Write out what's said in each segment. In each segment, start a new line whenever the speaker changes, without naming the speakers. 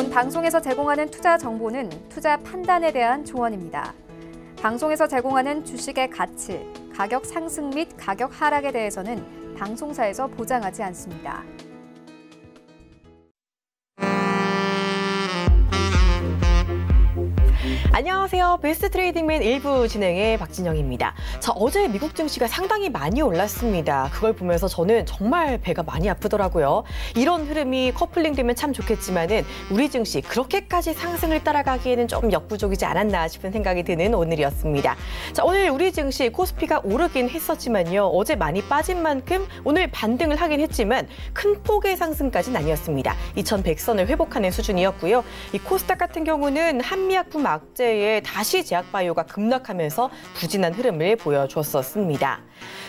이번 방송에서 제공하는 투자 정보는 투자 판단에 대한 조언입니다. 방송에서 제공하는 주식의 가치, 가격 상승 및 가격 하락에 대해서는 방송사에서 보장하지 않습니다.
안녕하세요. 베스트 트레이딩맨 1부 진행의 박진영입니다. 자, 어제 미국 증시가 상당히 많이 올랐습니다. 그걸 보면서 저는 정말 배가 많이 아프더라고요. 이런 흐름이 커플링 되면 참 좋겠지만은 우리 증시 그렇게까지 상승을 따라가기에는 좀 역부족이지 않았나 싶은 생각이 드는 오늘이었습니다. 자, 오늘 우리 증시 코스피가 오르긴 했었지만요. 어제 많이 빠진 만큼 오늘 반등을 하긴 했지만 큰 폭의 상승까지는 아니었습니다. 2100선을 회복하는 수준이었고요. 이 코스닥 같은 경우는 한미약품 악재에 다시 제약바이오가 급락하면서 부진한 흐름을 보여줬었습니다.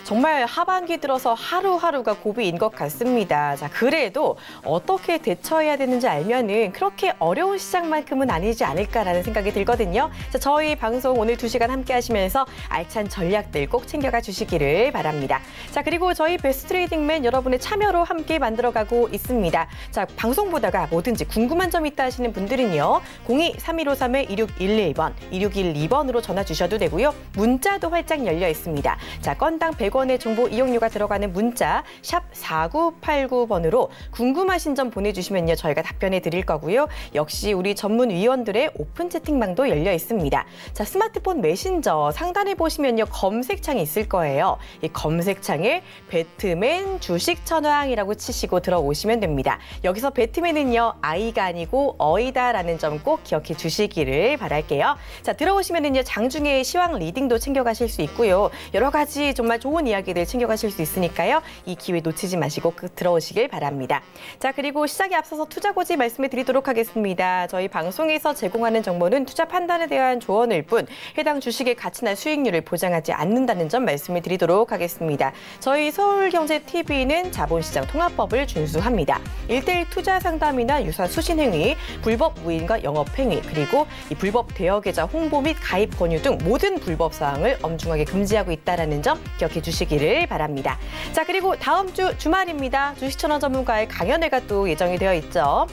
정말 하반기 들어서 하루하루가 고비인 것 같습니다. 자, 그래도 어떻게 대처해야 되는지 알면은 그렇게 어려운 시장만큼은 아니지 않을까라는 생각이 들거든요. 자, 저희 방송 오늘 2시간 함께 하시면서 알찬 전략들 꼭 챙겨가 주시기를 바랍니다. 자, 그리고 저희 베스트 트레이딩맨 여러분의 참여로 함께 만들어가고 있습니다. 자, 방송 보다가 뭐든지 궁금한 점 있다 하시는 분들은요. 02-3153-2611번, 2612번으로 전화 주셔도 되고요. 문자도 활짝 열려 있습니다. 자, 건당 100원의 정보 이용료가 들어가는 문자 샵 4989번으로 궁금하신 점 보내주시면요. 저희가 답변해 드릴 거고요. 역시 우리 전문위원들의 오픈 채팅방도 열려 있습니다. 자, 스마트폰 메신저 상단에 보시면요. 검색창이 있을 거예요. 이 검색창에 배트맨 주식천왕이라고 치시고 들어오시면 됩니다. 여기서 배트맨은요. 아이가 아니고 어이다라는 점 꼭 기억해 주시기를 바랄게요. 자, 들어오시면은요. 장중에 시황 리딩도 챙겨가실 수 있고요. 여러 가지 정말 좋은 이야기들 챙겨가실 수 있으니까요. 이 기회 놓치지 마시고 들어오시길 바랍니다. 자, 그리고 시작에 앞서서 투자고지 말씀해 드리도록 하겠습니다. 저희 방송에서 제공하는 정보는 투자 판단에 대한 조언일 뿐 해당 주식의 가치나 수익률을 보장하지 않는다는 점 말씀해 드리도록 하겠습니다. 저희 서울경제TV는 자본시장 통합법을 준수합니다. 1:1 투자 상담이나 유사 수신행위, 불법 무인과 영업행위, 그리고 이 불법 대여계좌 홍보 및 가입 권유 등 모든 불법 사항을 엄중하게 금지하고 있다는 점 기억해 주시기를 바랍니다. 자, 그리고 다음 주 주말입니다. 주식천원 전문가의 강연회가 또 예정이 되어 있죠.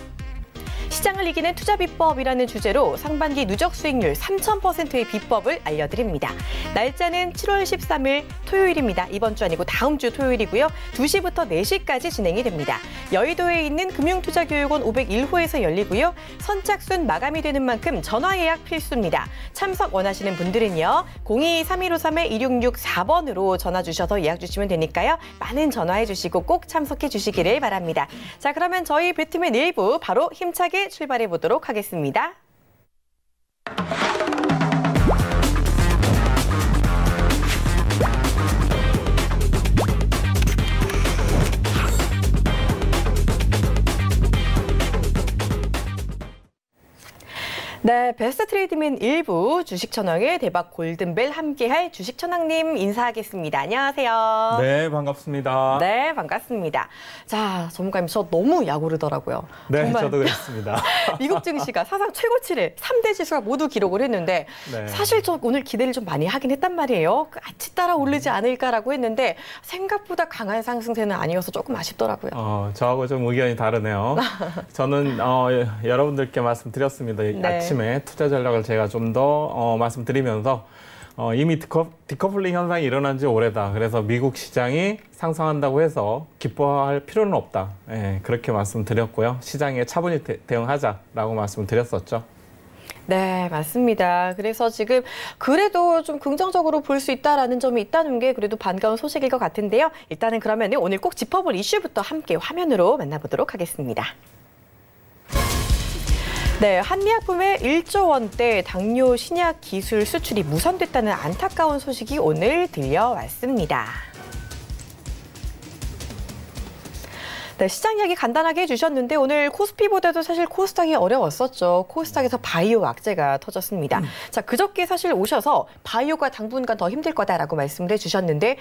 시장을 이기는 투자 비법이라는 주제로 상반기 누적 수익률 3000%의 비법을 알려드립니다. 날짜는 7월 13일 토요일입니다. 이번 주 아니고 다음 주 토요일이고요. 2시부터 4시까지 진행이 됩니다. 여의도에 있는 금융투자교육원 501호에서 열리고요. 선착순 마감이 되는 만큼 전화 예약 필수입니다. 참석 원하시는 분들은요. 02-3153-2664번으로 전화 주셔서 예약 주시면 되니까요. 많은 전화해 주시고 꼭 참석해 주시기를 바랍니다. 자, 그러면 저희 배트맨 1부 바로 힘차게 출발해 보도록 하겠습니다. 네, 베스트 트레이딩맨 1부 주식천왕의 대박 골든벨 함께할 주식천왕님 인사하겠습니다. 안녕하세요.
네, 반갑습니다.
네, 반갑습니다. 자, 전문가님, 저 너무 약오르더라고요.
네,
정말.
저도 그렇습니다.
미국 증시가 사상 최고치를 3대 지수가 모두 기록을 했는데
네.
사실 저 오늘 기대를 좀 많이 하긴 했단 말이에요. 아치 따라 오르지 않을까라고 했는데 생각보다 강한 상승세는 아니어서 조금 아쉽더라고요.
저하고 좀 의견이 다르네요. 저는 여러분들께 말씀드렸습니다.
네.
아침에 투자 전략을 제가 좀 더 말씀드리면서 이미 디커플링 현상이 일어난 지 오래다. 그래서 미국 시장이 상승한다고 해서 기뻐할 필요는 없다. 예, 그렇게 말씀드렸고요. 시장에 차분히 대응하자라고 말씀드렸었죠.
네, 맞습니다. 그래서 지금 그래도 좀 긍정적으로 볼 수 있다라는 점이 있다는 게 그래도 반가운 소식일 것 같은데요. 일단은 그러면 오늘 꼭 짚어볼 이슈부터 함께 화면으로 만나보도록 하겠습니다. 네, 한미약품의 1조 원대 당뇨 신약 기술 수출이 무산됐다는 안타까운 소식이 오늘 들려왔습니다. 네, 시장 이야기 간단하게 해주셨는데 오늘 코스피보다도 사실 코스닥이 어려웠었죠. 코스닥에서 바이오 악재가 터졌습니다. 자, 그저께 사실 오셔서 바이오가 당분간 더 힘들 거다라고 말씀을 해주셨는데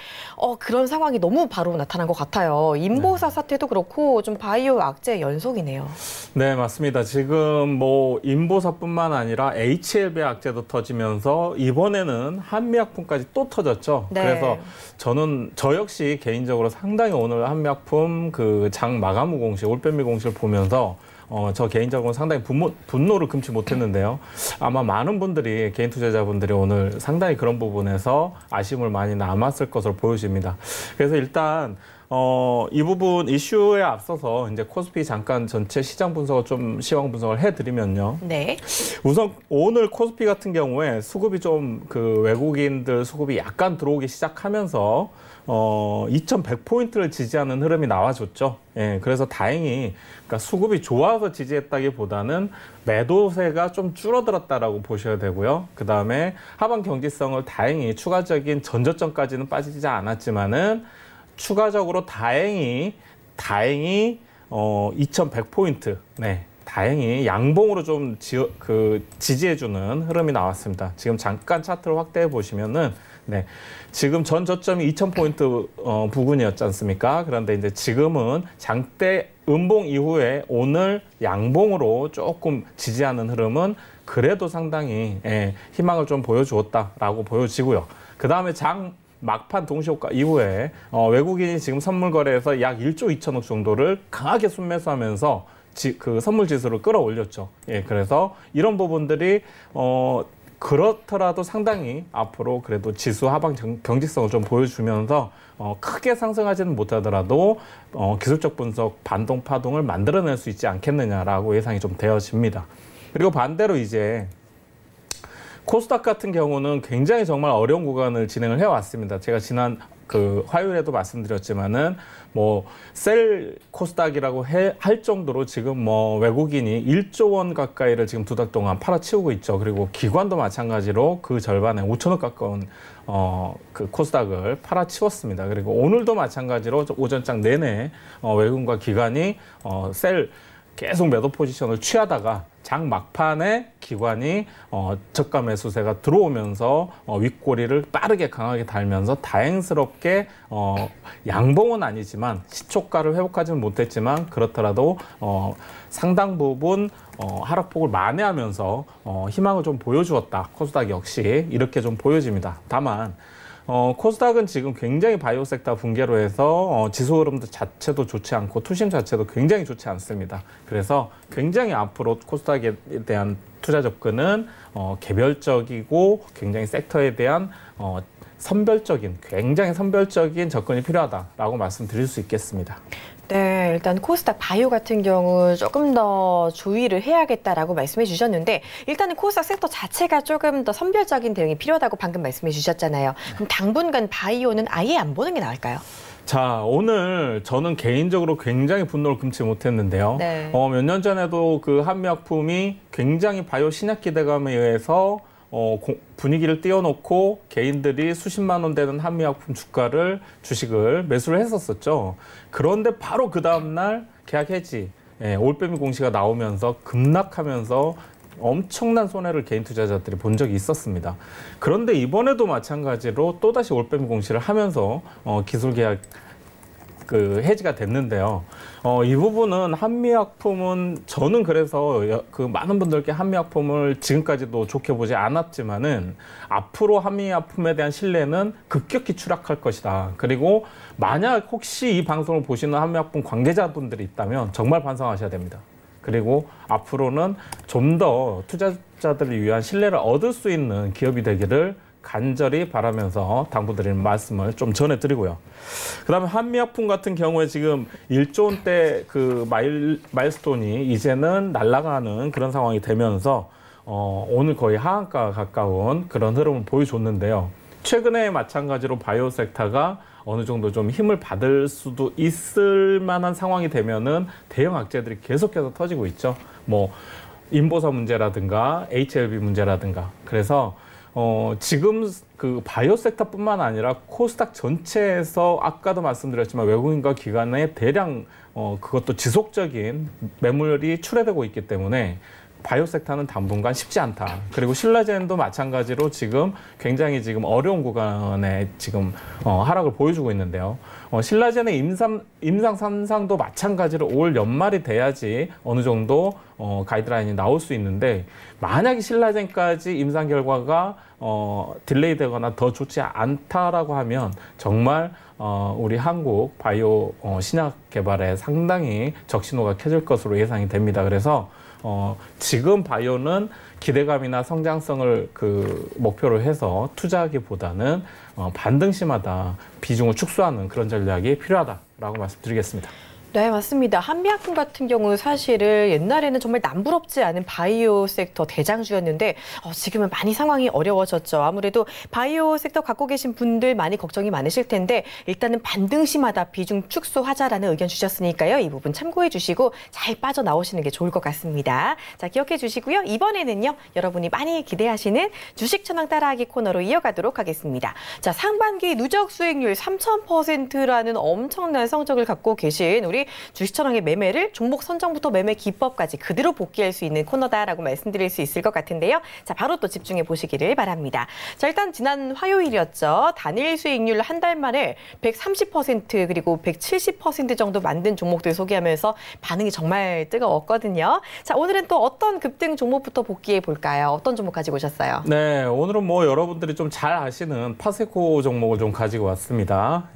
그런 상황이 너무 바로 나타난 것 같아요. 인보사 사태도 그렇고 좀 바이오 악재 연속이네요.
네, 맞습니다. 지금 뭐 인보사뿐만 아니라 HLB 악재도 터지면서 이번에는 한미약품까지 또 터졌죠.
네.
그래서 저 역시 개인적으로 상당히 오늘 한미약품 그 장 마감 공시, 올빼미 공시를 보면서 저 개인적으로 상당히 분노를 금치 못했는데요. 아마 많은 분들이, 개인 투자자분들이 오늘 상당히 그런 부분에서 아쉬움을 많이 남았을 것으로 보여집니다. 그래서 일단 이 부분 이슈에 앞서서 이제 코스피 잠깐 전체 시장 분석을 좀 시황 분석을 해드리면요.
네.
우선 오늘 코스피 같은 경우에 수급이 좀 그 외국인들 수급이 약간 들어오기 시작하면서 2100포인트를 지지하는 흐름이 나와줬죠. 예, 그래서 다행히 그러니까 수급이 좋아서 지지했다기보다는 매도세가 좀 줄어들었다라고 보셔야 되고요. 그 다음에 하방 경직성을 다행히 추가적인 전저점까지는 빠지지 않았지만은 추가적으로 다행히 2100포인트, 네, 다행히 양봉으로 좀 지지해주는 흐름이 나왔습니다. 지금 잠깐 차트를 확대해 보시면은, 네, 지금 전 저점이 2000포인트 부근이었지 않습니까? 그런데 이제 지금은 장대 음봉 이후에 오늘 양봉으로 조금 지지하는 흐름은 그래도 상당히 희망을 좀 보여주었다라고 보여지고요. 그 다음에 막판 동시효과 이후에 외국인이 지금 선물 거래에서 약 1조 2천억 정도를 강하게 순매수하면서 그 선물 지수를 끌어올렸죠. 예, 그래서 이런 부분들이 그렇더라도 상당히 앞으로 그래도 지수 하방 경직성을 좀 보여주면서 크게 상승하지는 못하더라도 기술적 분석 반동 파동을 만들어낼 수 있지 않겠느냐라고 예상이 좀 되어집니다. 그리고 반대로 이제 코스닥 같은 경우는 굉장히 정말 어려운 구간을 진행을 해왔습니다. 제가 지난 화요일에도 말씀드렸지만은 셀 코스닥이라고 할 정도로 지금 외국인이 1조 원 가까이를 지금 2달 동안 팔아치우고 있죠. 그리고 기관도 마찬가지로 그 절반에 5천억 가까운 그 코스닥을 팔아치웠습니다. 그리고 오늘도 마찬가지로 오전장 내내 외국인과 기관이 셀 계속 매도 포지션을 취하다가 장 막판에 기관이 저가 매수세가 들어오면서 윗꼬리를 빠르게 강하게 달면서 다행스럽게 양봉은 아니지만 시초가를 회복하지는 못했지만 그렇더라도 상당 부분 하락폭을 만회하면서 희망을 좀 보여주었다. 코스닥 역시 이렇게 좀 보여집니다. 다만 코스닥은 지금 굉장히 바이오 섹터 붕괴로 해서 지수 흐름도 자체도 좋지 않고 투심 자체도 굉장히 좋지 않습니다. 그래서 굉장히 앞으로 코스닥에 대한 투자 접근은 개별적이고 굉장히 섹터에 대한 굉장히 선별적인 접근이 필요하다라고 말씀드릴 수 있겠습니다.
네, 일단 코스닥 바이오 같은 경우 조금 더 주의를 해야겠다라고 말씀해 주셨는데 일단은 코스닥 섹터 자체가 조금 더 선별적인 대응이 필요하다고 방금 말씀해 주셨잖아요. 그럼 당분간 바이오는 아예 안 보는 게 나을까요?
자, 오늘 저는 개인적으로 굉장히 분노를 금치 못했는데요.
네.
몇 년 전에도 그 한미약품이 굉장히 바이오 신약 기대감에 의해서 분위기를 띄워놓고 개인들이 수십만 원 되는 한미약품 주식을 매수를 했었었죠. 그런데 바로 그 다음날 계약 해지, 올빼미 공시가 나오면서 급락하면서 엄청난 손해를 개인 투자자들이 본 적이 있었습니다. 그런데 이번에도 마찬가지로 또다시 올빼미 공시를 하면서 기술 계약 해지가 됐는데요. 이 부분은 한미약품은 저는 그래서 많은 분들께 한미약품을 지금까지도 좋게 보지 않았지만은 앞으로 한미약품에 대한 신뢰는 급격히 추락할 것이다. 그리고 만약 혹시 이 방송을 보시는 한미약품 관계자분들이 있다면 정말 반성하셔야 됩니다. 그리고 앞으로는 좀 더 투자자들을 위한 신뢰를 얻을 수 있는 기업이 되기를 간절히 바라면서 당부드리는 말씀을 좀 전해드리고요. 그다음에 한미약품 같은 경우에 지금 1조 원대 마일스톤이 이제는 날아가는 그런 상황이 되면서 오늘 거의 하한가 가까운 그런 흐름을 보여줬는데요. 최근에 마찬가지로 바이오 섹터가 어느 정도 좀 힘을 받을 수도 있을 만한 상황이 되면은 대형 악재들이 계속해서 터지고 있죠. 인보서 문제라든가 HLB 문제라든가. 그래서 지금 그 바이오 섹터뿐만 아니라 코스닥 전체에서 아까도 말씀드렸지만 외국인과 기관의 대량 그것도 지속적인 매물이 출회되고 있기 때문에 바이오 섹터는 당분간 쉽지 않다. 그리고 신라젠도 마찬가지로 지금 굉장히 지금 어려운 구간에 지금 하락을 보여주고 있는데요. 신라젠의 임상 3상도 마찬가지로 올 연말이 돼야지 어느 정도 가이드라인이 나올 수 있는데, 만약에 신라젠까지 임상 결과가 딜레이 되거나 더 좋지 않다라고 하면 정말 우리 한국 바이오 신약 개발에 상당히 적신호가 켜질 것으로 예상이 됩니다. 그래서 지금 바이오는 기대감이나 성장성을 목표로 해서 투자하기보다는 반등시마다 비중을 축소하는 그런 전략이 필요하다라고 말씀드리겠습니다.
네, 맞습니다. 한미약품 같은 경우 사실은 옛날에는 정말 남부럽지 않은 바이오 섹터 대장주였는데 지금은 많이 상황이 어려워졌죠. 아무래도 바이오 섹터 갖고 계신 분들 많이 걱정이 많으실 텐데 일단은 반등시마다 비중 축소하자라는 의견 주셨으니까요. 이 부분 참고해 주시고 잘 빠져나오시는 게 좋을 것 같습니다. 자, 기억해 주시고요. 이번에는요. 여러분이 많이 기대하시는 주식 천왕 따라하기 코너로 이어가도록 하겠습니다. 자, 상반기 누적 수익률 3000%라는 엄청난 성적을 갖고 계신 우리 주식천왕의 매매를 종목 선정부터 매매 기법까지 그대로 복귀할 수 있는 코너다라고 말씀드릴 수 있을 것 같은데요. 자, 바로 또 집중해 보시기를 바랍니다. 자, 일단 지난 화요일이었죠. 단일 수익률 한 달 만에 130% 그리고 170% 정도 만든 종목들 소개하면서 반응이 정말 뜨거웠거든요. 자, 오늘은 또 어떤 급등 종목부터 복귀해 볼까요? 어떤 종목 가지고 오셨어요?
네, 오늘은 여러분들이 좀 잘 아시는 파세코 종목을 좀 가지고 왔습니다.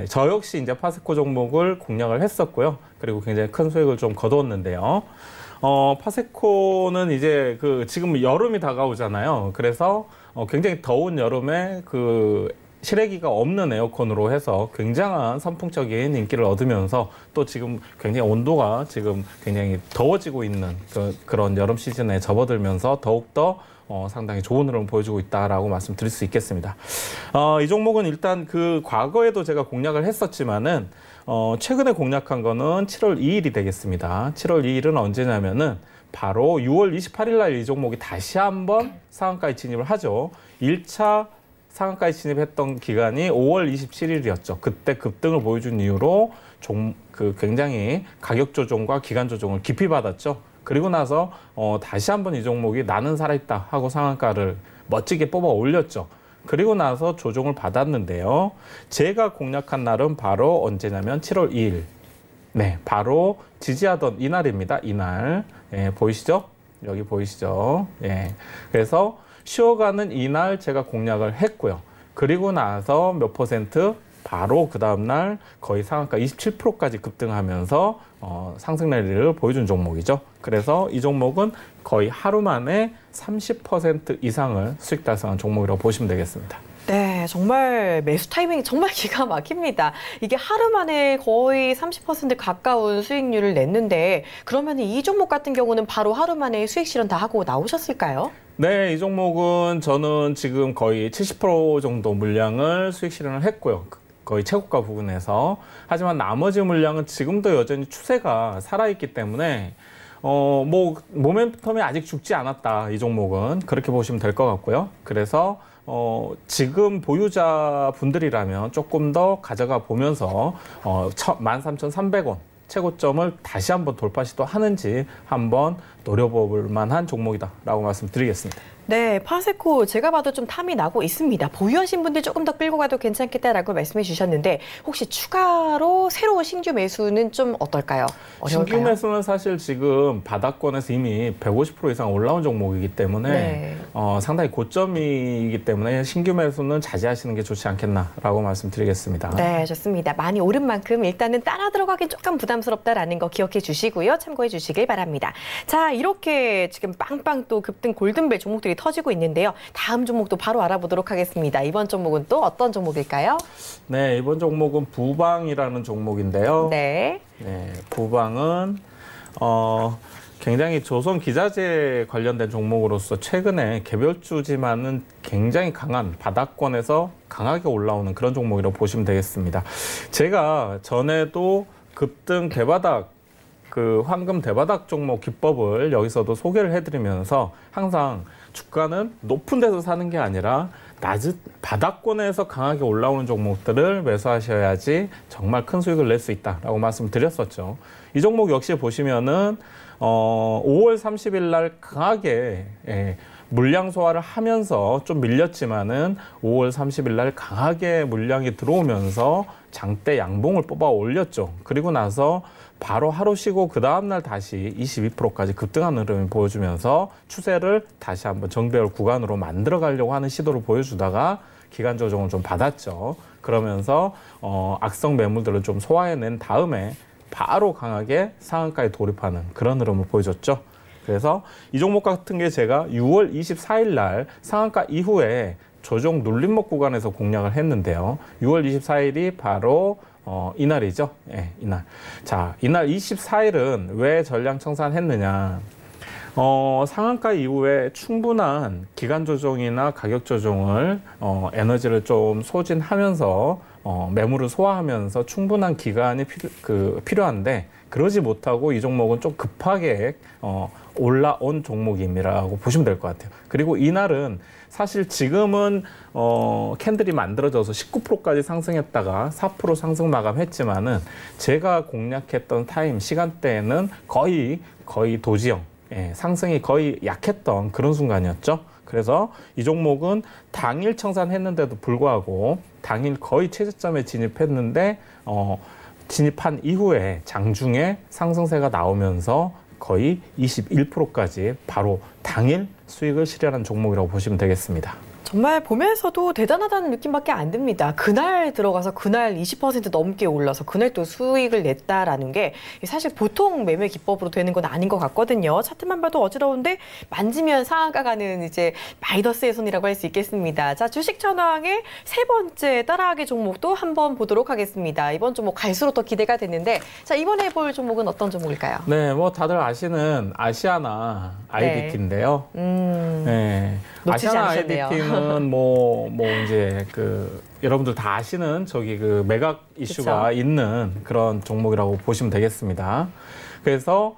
저 역시 이제 파세코 종목을 공략을 했었고, 그리고 굉장히 큰 수익을 좀 거두었는데요. 파세코는 이제 지금 여름이 다가오잖아요. 그래서 굉장히 더운 여름에 실외기가 없는 에어컨으로 해서 굉장한 선풍적인 인기를 얻으면서 또 지금 굉장히 온도가 지금 굉장히 더워지고 있는 그런 여름 시즌에 접어들면서 더욱더 상당히 좋은 흐름을 보여주고 있다라고 말씀드릴 수 있겠습니다. 이 종목은 일단 과거에도 제가 공략을 했었지만은 최근에 공략한 거는 7월 2일이 되겠습니다. 7월 2일은 언제냐면은 바로 6월 28일 날 이 종목이 다시 한번 상한가에 진입을 하죠. 1차 상한가에 진입했던 기간이 5월 27일이었죠. 그때 급등을 보여준 이유로 굉장히 가격 조정과 기간 조정을 깊이 받았죠. 그리고 나서 다시 한번 이 종목이 나는 살아있다 하고 상한가를 멋지게 뽑아 올렸죠. 그리고 나서 조정을 받았는데요. 제가 공략한 날은 바로 언제냐면 7월 2일. 네, 바로 지지하던 이날입니다. 이날. 보이시죠? 여기 보이시죠? 그래서 쉬어가는 이날 제가 공략을 했고요. 그리고 나서 몇 퍼센트? 바로 그 다음날 거의 상한가 27%까지 급등하면서 상승 랠리를 보여준 종목이죠. 그래서 이 종목은 거의 하루 만에 30% 이상을 수익 달성한 종목이라고 보시면 되겠습니다.
네, 정말 매수 타이밍이 정말 기가 막힙니다. 이게 하루 만에 거의 30% 가까운 수익률을 냈는데 그러면 이 종목 같은 경우는 바로 하루 만에 수익 실현 다 하고 나오셨을까요?
네, 이 종목은 저는 지금 거의 70% 정도 물량을 수익 실현을 했고요. 거의 최고가 부근에서. 하지만 나머지 물량은 지금도 여전히 추세가 살아있기 때문에 모멘텀이 아직 죽지 않았다. 이 종목은 그렇게 보시면 될 것 같고요. 그래서 지금 보유자분들이라면 조금 더 가져가 보면서 13,300원 최고점을 다시 한번 돌파 시도하는지 한번 노려볼 만한 종목이다라고 말씀드리겠습니다.
네, 파세코 제가 봐도 좀 탐이 나고 있습니다. 보유하신 분들 조금 더 끌고 가도 괜찮겠다라고 말씀해 주셨는데 혹시 추가로 새로운 신규 매수는 좀 어떨까요? 어려울까요?
신규 매수는 사실 지금 바닥권에서 이미 150% 이상 올라온 종목이기 때문에
네.
상당히 고점이기 때문에 신규 매수는 자제하시는 게 좋지 않겠나라고 말씀드리겠습니다.
네, 좋습니다. 많이 오른 만큼 일단은 따라 들어가긴 조금 부담스럽다라는 거 기억해 주시고요. 참고해 주시길 바랍니다. 자, 이렇게 지금 빵빵 또 급등 골든벨 종목들이 터지고 있는데요. 다음 종목도 바로 알아보도록 하겠습니다. 이번 종목은 또 어떤 종목일까요?
네, 이번 종목은 부방이라는 종목인데요.
네.
네, 부방은 굉장히 조선 기자재 관련된 종목으로서 최근에 개별주지만은 굉장히 강한 바닥권에서 강하게 올라오는 그런 종목이라고 보시면 되겠습니다. 제가 전에도 급등 대바닥 황금 대바닥 종목 기법을 여기서도 소개를 해드리면서 항상 주가는 높은 데서 사는 게 아니라 낮은 바닥권에서 강하게 올라오는 종목들을 매수하셔야지 정말 큰 수익을 낼 수 있다라고 말씀드렸었죠. 이 종목 역시 보시면은 5월 30일 날 강하게 물량 소화를 하면서 좀 밀렸지만은 5월 30일 날 강하게 물량이 들어오면서 장대 양봉을 뽑아 올렸죠. 그리고 나서 바로 하루 쉬고 그 다음날 다시 22%까지 급등하는 흐름을 보여주면서 추세를 다시 한번 정배열 구간으로 만들어 가려고 하는 시도를 보여주다가 기간 조정을 좀 받았죠. 그러면서 악성 매물들을 좀 소화해낸 다음에 바로 강하게 상한가에 돌입하는 그런 흐름을 보여줬죠. 그래서 이 종목 같은 게 제가 6월 24일 날 상한가 이후에 조정 눌림목 구간에서 공략을 했는데요. 6월 24일이 바로 이날이죠. 예, 이날. 자, 이날 24일은 왜 전량 청산했느냐. 상한가 이후에 충분한 기간 조정이나 가격 조정을 에너지를 좀 소진하면서 매물을 소화하면서 충분한 기간이 필요한데 그러지 못하고 이 종목은 좀 급하게 올라온 종목임이라고 보시면 될 것 같아요. 그리고 이날은 사실 지금은 캔들이 만들어져서 19%까지 상승했다가 4% 상승 마감했지만은 제가 공략했던 타임 시간대에는 거의 도지형 상승이 거의 약했던 그런 순간이었죠. 그래서 이 종목은 당일 청산했는데도 불구하고 당일 거의 최저점에 진입했는데 진입한 이후에 장중에 상승세가 나오면서 거의 21%까지 바로 당일 수익을 실현한 종목이라고 보시면 되겠습니다.
정말 보면서도 대단하다는 느낌밖에 안 듭니다. 그날 들어가서 그날 20% 넘게 올라서 그날 또 수익을 냈다라는 게 사실 보통 매매 기법으로 되는 건 아닌 것 같거든요. 차트만 봐도 어지러운데 만지면 상한가 가는 이제 마이너스의 손이라고 할 수 있겠습니다. 자, 주식 전황의 세 번째 따라하기 종목도 한번 보도록 하겠습니다. 이번 종목 갈수록 더 기대가 됐는데 자, 이번에 볼 종목은 어떤 종목일까요?
네, 뭐 다들 아시는 아시아나 IDT인데요. 네.
놓치지
아시아나
않으셨네요.
IDT는 뭐 이제 여러분들 다 아시는 매각 이슈가
그쵸?
있는 그런 종목이라고 보시면 되겠습니다. 그래서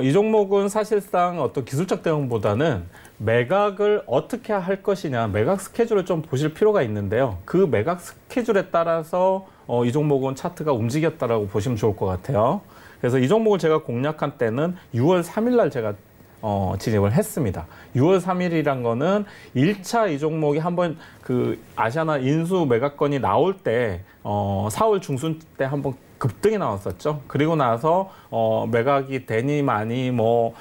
이 종목은 사실상 어떤 기술적 대응보다는 매각을 어떻게 할 것이냐, 매각 스케줄을 좀 보실 필요가 있는데요. 그 매각 스케줄에 따라서 이 종목은 차트가 움직였다라고 보시면 좋을 것 같아요. 그래서 이 종목을 제가 공략한 때는 6월 3일 날 제가 진입을 했습니다. 6월 3일이란 거는 1차 이 종목이 한번 아시아나 인수 매각건이 나올 때 4월 중순 때 한번 급등이 나왔었죠. 그리고 나서 매각이 되니 많이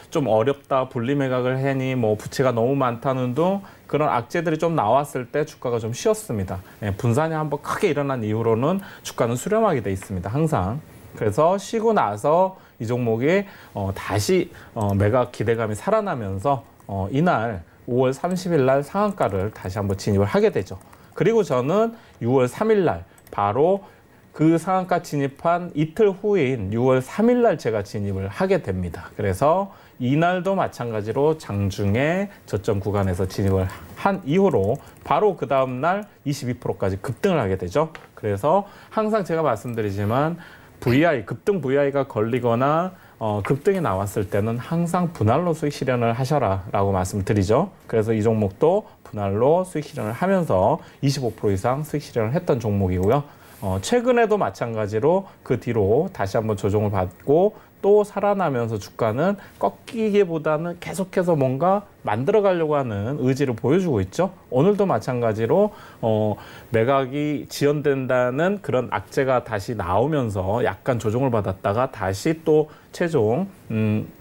좀 어렵다, 분리 매각을 하니 부채가 너무 많다는 등 그런 악재들이 좀 나왔을 때 주가가 좀 쉬었습니다. 분산이 한번 크게 일어난 이후로는 주가는 수렴하게 돼 있습니다. 항상. 그래서 쉬고 나서 이 종목이 다시 매각 기대감이 살아나면서 이날 5월 30일 날 상한가를 다시 한번 진입을 하게 되죠. 그리고 저는 6월 3일 날 바로 그 상한가 진입한 이틀 후인 6월 3일 날 제가 진입을 하게 됩니다. 그래서 이날도 마찬가지로 장중에 저점 구간에서 진입을 한 이후로 바로 그 다음 날 22%까지 급등을 하게 되죠. 그래서 항상 제가 말씀드리지만 급등 VI가 걸리거나 급등이 나왔을 때는 항상 분할로 수익 실현을 하셔라 라고 말씀을 드리죠. 그래서 이 종목도 분할로 수익 실현을 하면서 25% 이상 수익 실현을 했던 종목이고요. 최근에도 마찬가지로 그 뒤로 다시 한번 조정을 받고 또 살아나면서 주가는 꺾이기보다는 계속해서 뭔가 만들어 가려고 하는 의지를 보여주고 있죠. 오늘도 마찬가지로 매각이 지연된다는 그런 악재가 다시 나오면서 약간 조정을 받았다가 다시 또 최종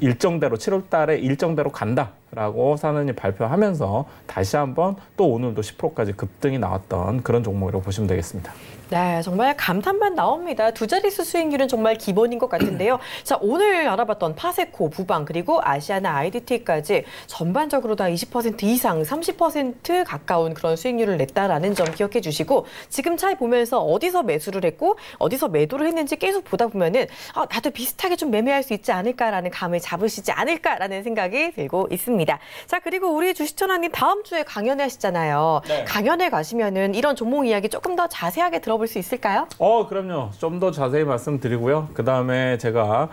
일정대로 7월 달에 일정대로 간다라고 사는이 발표하면서 다시 한번 또 오늘도 10%까지 급등이 나왔던 그런 종목이라고 보시면 되겠습니다.
네, 정말 감탄만 나옵니다. 두 자릿수 수익률은 정말 기본인 것 같은데요. 자, 오늘 알아봤던 파세코, 부방, 그리고 아시아나 IDT까지 전반적으로 다 20% 이상, 30% 가까운 그런 수익률을 냈다라는 점 기억해 주시고 지금 차이 보면서 어디서 매수를 했고 어디서 매도를 했는지 계속 보다 보면은 나도 비슷하게 좀 매매할 수 있지 않을까라는 감을 잡으시지 않을까라는 생각이 들고 있습니다. 자, 그리고 우리 주식전환님 다음 주에 강연회 하시잖아요.
네.
강연회 가시면은 이런 종목 이야기 조금 더 자세하게 들어볼 수 있을까요?
그럼요. 좀 더 자세히 말씀드리고요. 그다음에 제가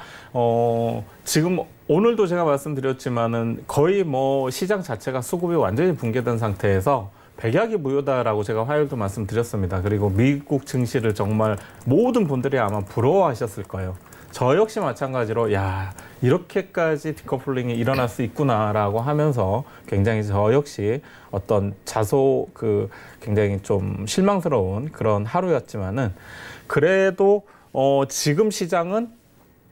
지금 오늘도 제가 말씀드렸지만은 거의 시장 자체가 수급이 완전히 붕괴된 상태에서 백약이 무효다라고 제가 화요일도 말씀드렸습니다. 그리고 미국 증시를 정말 모든 분들이 아마 부러워하셨을 거예요. 저 역시 마찬가지로 이렇게까지 디커플링이 일어날 수 있구나라고 하면서 굉장히 저 역시 어떤 굉장히 좀 실망스러운 그런 하루였지만은 그래도 지금 시장은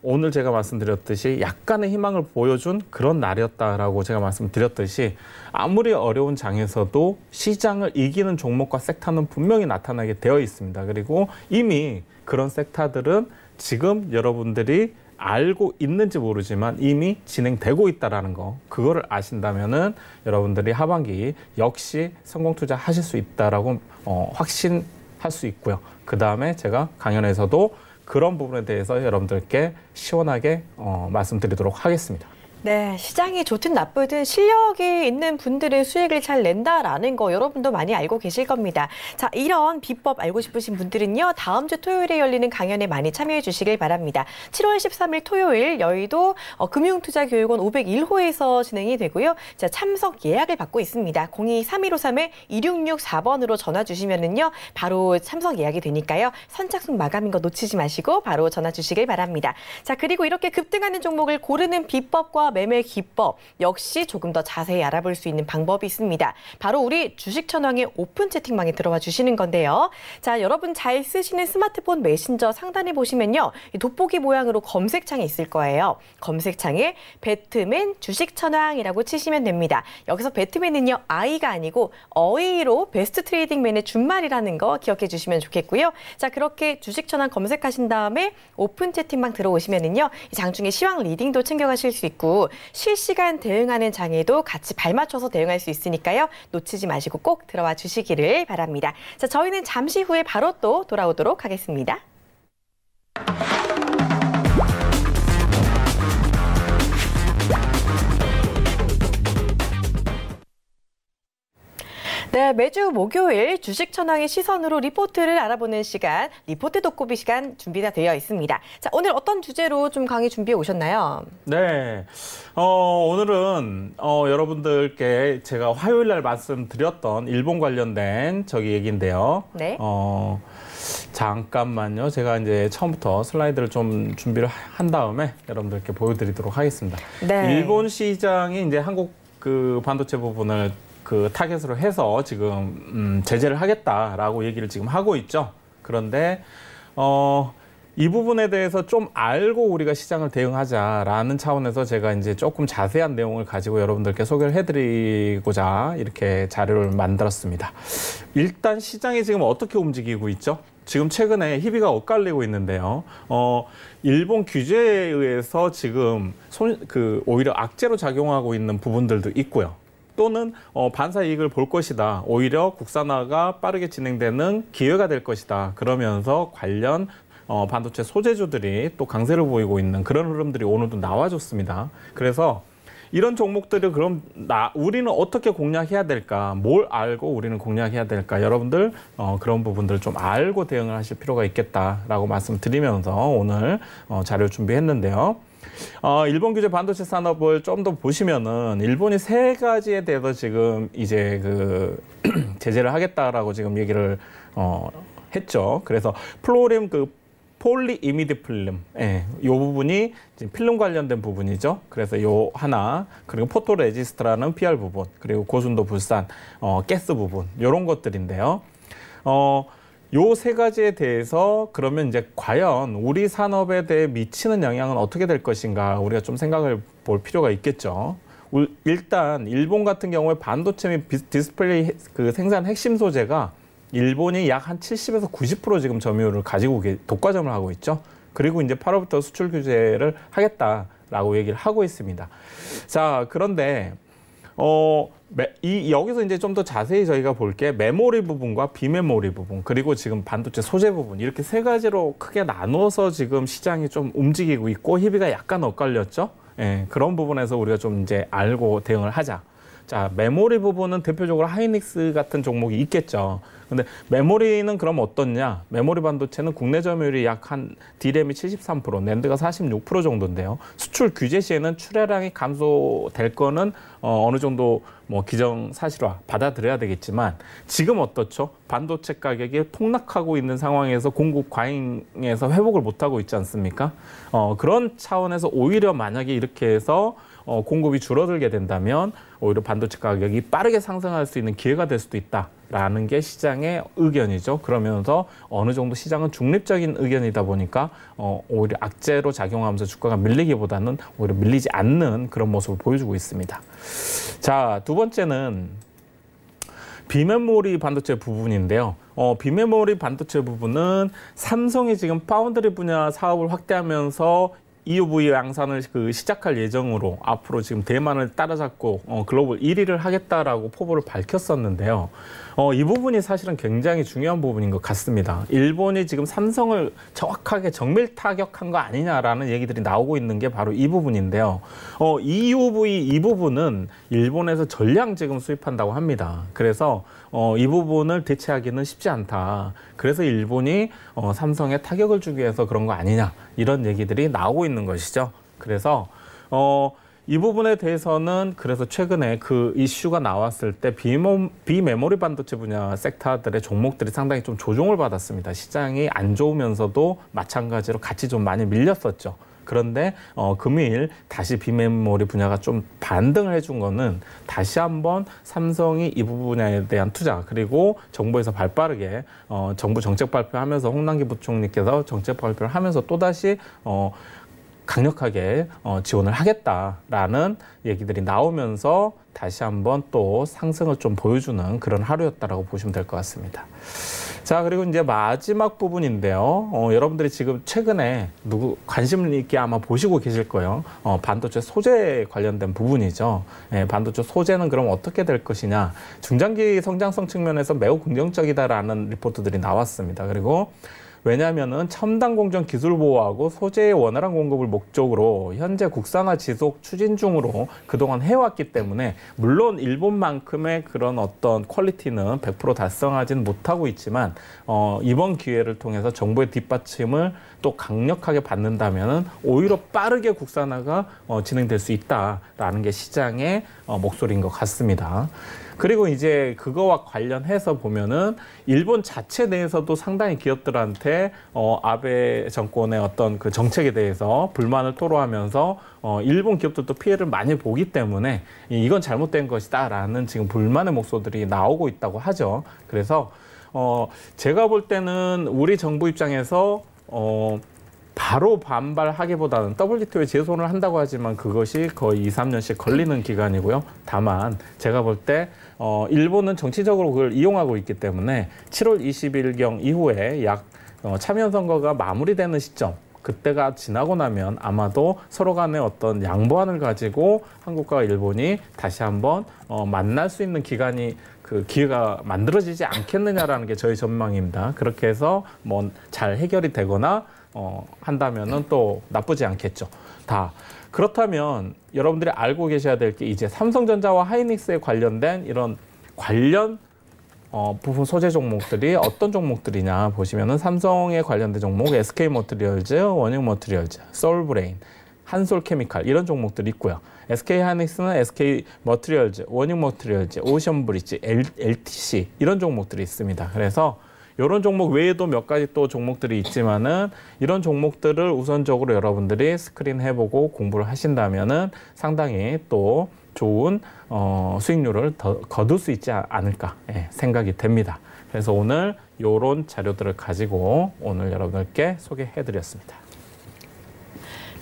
오늘 제가 말씀드렸듯이 약간의 희망을 보여준 그런 날이었다라고 제가 말씀드렸듯이 아무리 어려운 장에서도 시장을 이기는 종목과 섹터는 분명히 나타나게 되어 있습니다. 그리고 이미 그런 섹터들은 지금 여러분들이 알고 있는지 모르지만 이미 진행되고 있다라는 거, 그거를 아신다면은 여러분들이 하반기 역시 성공 투자하실 수 있다라고 확신할 수 있고요. 그 다음에 제가 강연에서도 그런 부분에 대해서 여러분들께 시원하게 말씀드리도록 하겠습니다.
네, 시장이 좋든 나쁘든 실력이 있는 분들은 수익을 잘 낸다라는 거 여러분도 많이 알고 계실 겁니다. 자, 이런 비법 알고 싶으신 분들은요, 다음 주 토요일에 열리는 강연에 많이 참여해 주시길 바랍니다. 7월 13일 토요일 여의도 금융투자교육원 501호에서 진행이 되고요. 자, 참석 예약을 받고 있습니다. 02-3153-2664번으로 전화 주시면은요, 바로 참석 예약이 되니까요. 선착순 마감인 거 놓치지 마시고 바로 전화 주시길 바랍니다. 자, 그리고 이렇게 급등하는 종목을 고르는 비법과 매매 기법 역시 조금 더 자세히 알아볼 수 있는 방법이 있습니다. 바로 우리 주식천왕의 오픈 채팅방에 들어와 주시는 건데요. 자, 여러분 잘 쓰시는 스마트폰 메신저 상단에 보시면요, 이 돋보기 모양으로 검색창이 있을 거예요. 검색창에 배트맨 주식천왕이라고 치시면 됩니다. 여기서 배트맨은요, I가 아니고 어이로 베스트 트레이딩맨의 준말이라는 거 기억해 주시면 좋겠고요. 자, 그렇게 주식천왕 검색하신 다음에 오픈 채팅방 들어오시면은요, 장중에 시황 리딩도 챙겨가실 수 있고 실시간 대응하는 장에도 같이 발맞춰서 대응할 수 있으니까요. 놓치지 마시고 꼭 들어와 주시기를 바랍니다. 자, 저희는 잠시 후에 바로 또 돌아오도록 하겠습니다. 네, 매주 목요일 주식천왕의 시선으로 리포트를 알아보는 시간, 리포트 돋보기 시간 준비가 되어 있습니다. 자, 오늘 어떤 주제로 좀 강의 준비해 오셨나요?
네, 오늘은 여러분들께 제가 화요일 날 말씀드렸던 일본 관련된 얘기인데요.
네.
잠깐만요. 제가 이제 처음부터 슬라이드를 좀 준비를 한 다음에 여러분들께 보여드리도록 하겠습니다.
네.
일본 시장이 이제 한국 반도체 부분을 타겟으로 해서 지금 제재를 하겠다라고 얘기를 지금 하고 있죠. 그런데 이 부분에 대해서 좀 알고 우리가 시장을 대응하자라는 차원에서 제가 이제 조금 자세한 내용을 가지고 여러분들께 소개를 해드리고자 이렇게 자료를 만들었습니다. 일단 시장이 지금 어떻게 움직이고 있죠? 지금 최근에 희비가 엇갈리고 있는데요. 일본 규제에 의해서 지금 오히려 악재로 작용하고 있는 부분들도 있고요. 또는 반사 이익을 볼 것이다. 오히려 국산화가 빠르게 진행되는 기회가 될 것이다. 그러면서 관련 반도체 소재주들이 또 강세를 보이고 있는 그런 흐름들이 오늘도 나와줬습니다. 그래서 이런 종목들을 그럼 우리는 어떻게 공략해야 될까? 뭘 알고 우리는 공략해야 될까? 여러분들 그런 부분들을 좀 알고 대응을 하실 필요가 있겠다라고 말씀드리면서 오늘 자료 준비했는데요. 일본 규제 반도체 산업을 좀 더 보시면은 일본이 3가지에 대해서 지금 이제 제재를 하겠다라고 지금 얘기를 했죠. 그래서 플로림 폴리 이미드 필름, 이 부분이 지금 필름 관련된 부분이죠. 그래서 요 하나, 그리고 포토 레지스트라는 PR 부분, 그리고 고순도 불산, 가스 부분, 이런 것들인데요. 요 3가지에 대해서 그러면 이제 과연 우리 산업에 대해 미치는 영향은 어떻게 될 것인가 우리가 좀 생각을 볼 필요가 있겠죠. 일단 일본 같은 경우에 반도체 및 디스플레이 생산 핵심 소재가 일본이 약 한 70에서 90% 지금 점유율을 가지고 독과점을 하고 있죠. 그리고 이제 8월부터 수출 규제를 하겠다라고 얘기를 하고 있습니다. 자, 그런데 여기서 이제 좀 더 자세히 저희가 볼 게 메모리 부분과 비메모리 부분, 그리고 지금 반도체 소재 부분, 이렇게 3가지로 크게 나눠서 지금 시장이 좀 움직이고 있고 희비가 약간 엇갈렸죠. 그런 부분에서 우리가 좀 이제 알고 대응을 하자. 자, 메모리 부분은 대표적으로 하이닉스 같은 종목이 있겠죠. 근데 메모리는 그럼 어떻냐? 메모리 반도체는 국내 점유율이 약 한 D램이 73%, 낸드가 46% 정도인데요. 수출 규제 시에는 출하량이 감소될 거는 어느 정도 뭐 기정사실화 받아들여야 되겠지만 지금 어떻죠? 반도체 가격이 폭락하고 있는 상황에서 공급 과잉에서 회복을 못하고 있지 않습니까? 그런 차원에서 오히려 만약에 이렇게 해서 공급이 줄어들게 된다면 오히려 반도체 가격이 빠르게 상승할 수 있는 기회가 될 수도 있다라는 게 시장의 의견이죠. 그러면서 어느 정도 시장은 중립적인 의견이다 보니까 오히려 악재로 작용하면서 주가가 밀리기보다는 오히려 밀리지 않는 그런 모습을 보여주고 있습니다. 자, 두 번째는 비메모리 반도체 부분인데요. 비메모리 반도체 부분은 삼성이 지금 파운드리 분야 사업을 확대하면서 EUV 양산을 시작할 예정으로 앞으로 지금 대만을 따라잡고 글로벌 1위를 하겠다라고 포부를 밝혔었는데요. 이 부분이 사실은 굉장히 중요한 부분인 것 같습니다. 일본이 지금 삼성을 정확하게 정밀 타격한 거 아니냐라는 얘기들이 나오고 있는 게 바로 이 부분인데요. EUV 이 부분은 일본에서 전량 지금 수입한다고 합니다. 그래서 이 부분을 대체하기는 쉽지 않다. 그래서 일본이 삼성에 타격을 주기 위해서 그런 거 아니냐 이런 얘기들이 나오고 있는 것이죠. 그래서 이 부분에 대해서는 그래서 최근에 그 이슈가 나왔을 때 비메모리 반도체 분야 섹터들의 종목들이 상당히 좀 조종을 받았습니다. 시장이 안 좋으면서도 마찬가지로 같이 좀 많이 밀렸었죠. 그런데 금일 다시 비메모리 분야가 좀 반등을 해준 거는 다시 한번 삼성이 이 분야에 대한 투자 그리고 정부에서 발빠르게 정부 정책 발표하면서 홍남기 부총리께서 정책 발표를 하면서 또다시 강력하게 지원을 하겠다라는 얘기들이 나오면서 다시 한번 또 상승을 좀 보여주는 그런 하루였다라고 보시면 될 것 같습니다. 자, 그리고 이제 마지막 부분인데요. 여러분들이 지금 최근에 관심 있게 아마 보시고 계실 거예요. 반도체 소재 관련된 부분이죠. 반도체 소재는 그럼 어떻게 될 것이냐. 중장기 성장성 측면에서 매우 긍정적이다라는 리포트들이 나왔습니다. 그리고 왜냐하면은 첨단 공정 기술 보호하고 소재의 원활한 공급을 목적으로 현재 국산화 지속 추진 중으로 그동안 해왔기 때문에 물론 일본만큼의 그런 어떤 퀄리티는 100% 달성하지는 못하고 있지만 이번 기회를 통해서 정부의 뒷받침을 또 강력하게 받는다면은 오히려 빠르게 국산화가 진행될 수 있다라는 게 시장의 목소리인 것 같습니다. 그리고 이제 그거와 관련해서 보면은 일본 자체 내에서도 상당히 기업들한테 아베 정권의 어떤 그 정책에 대해서 불만을 토로하면서 일본 기업들도 피해를 많이 보기 때문에 이건 잘못된 것이다라는 지금 불만의 목소리들이 나오고 있다고 하죠. 그래서 제가 볼 때는 우리 정부 입장에서 바로 반발하기보다는 WTO에 제소를 한다고 하지만 그것이 거의 2, 3년씩 걸리는 기간이고요. 다만 제가 볼 때 일본은 정치적으로 그걸 이용하고 있기 때문에 7월 20일경 이후에 약 참여 선거가 마무리되는 시점 그때가 지나고 나면 아마도 서로 간의 어떤 양보안을 가지고 한국과 일본이 다시 한번 만날 수 있는 기회가 만들어지지 않겠느냐라는 게 저희 전망입니다. 그렇게 해서 뭐 잘 해결이 되거나 한다면은 또 나쁘지 않겠죠. 그렇다면 여러분들이 알고 계셔야 될 게 이제 삼성전자와 하이닉스에 관련된 이런 관련 부품 소재 종목들이 어떤 종목들이냐 보시면은 삼성에 관련된 종목 SK 머티리얼즈, 원익 머티리얼즈, 솔브레인, 한솔케미칼 이런 종목들이 있고요. SK 하이닉스는 SK 머티리얼즈, 원익 머티리얼즈, 오션 브릿지, LTC 이런 종목들이 있습니다. 그래서 이런 종목 외에도 몇 가지 또 종목들이 있지만은 이런 종목들을 우선적으로 여러분들이 스크린 해보고 공부를 하신다면은 상당히 또 좋은 수익률을 더 거둘 수 있지 않을까 생각이 됩니다. 그래서 오늘 이런 자료들을 가지고 오늘 여러분들께 소개해드렸습니다.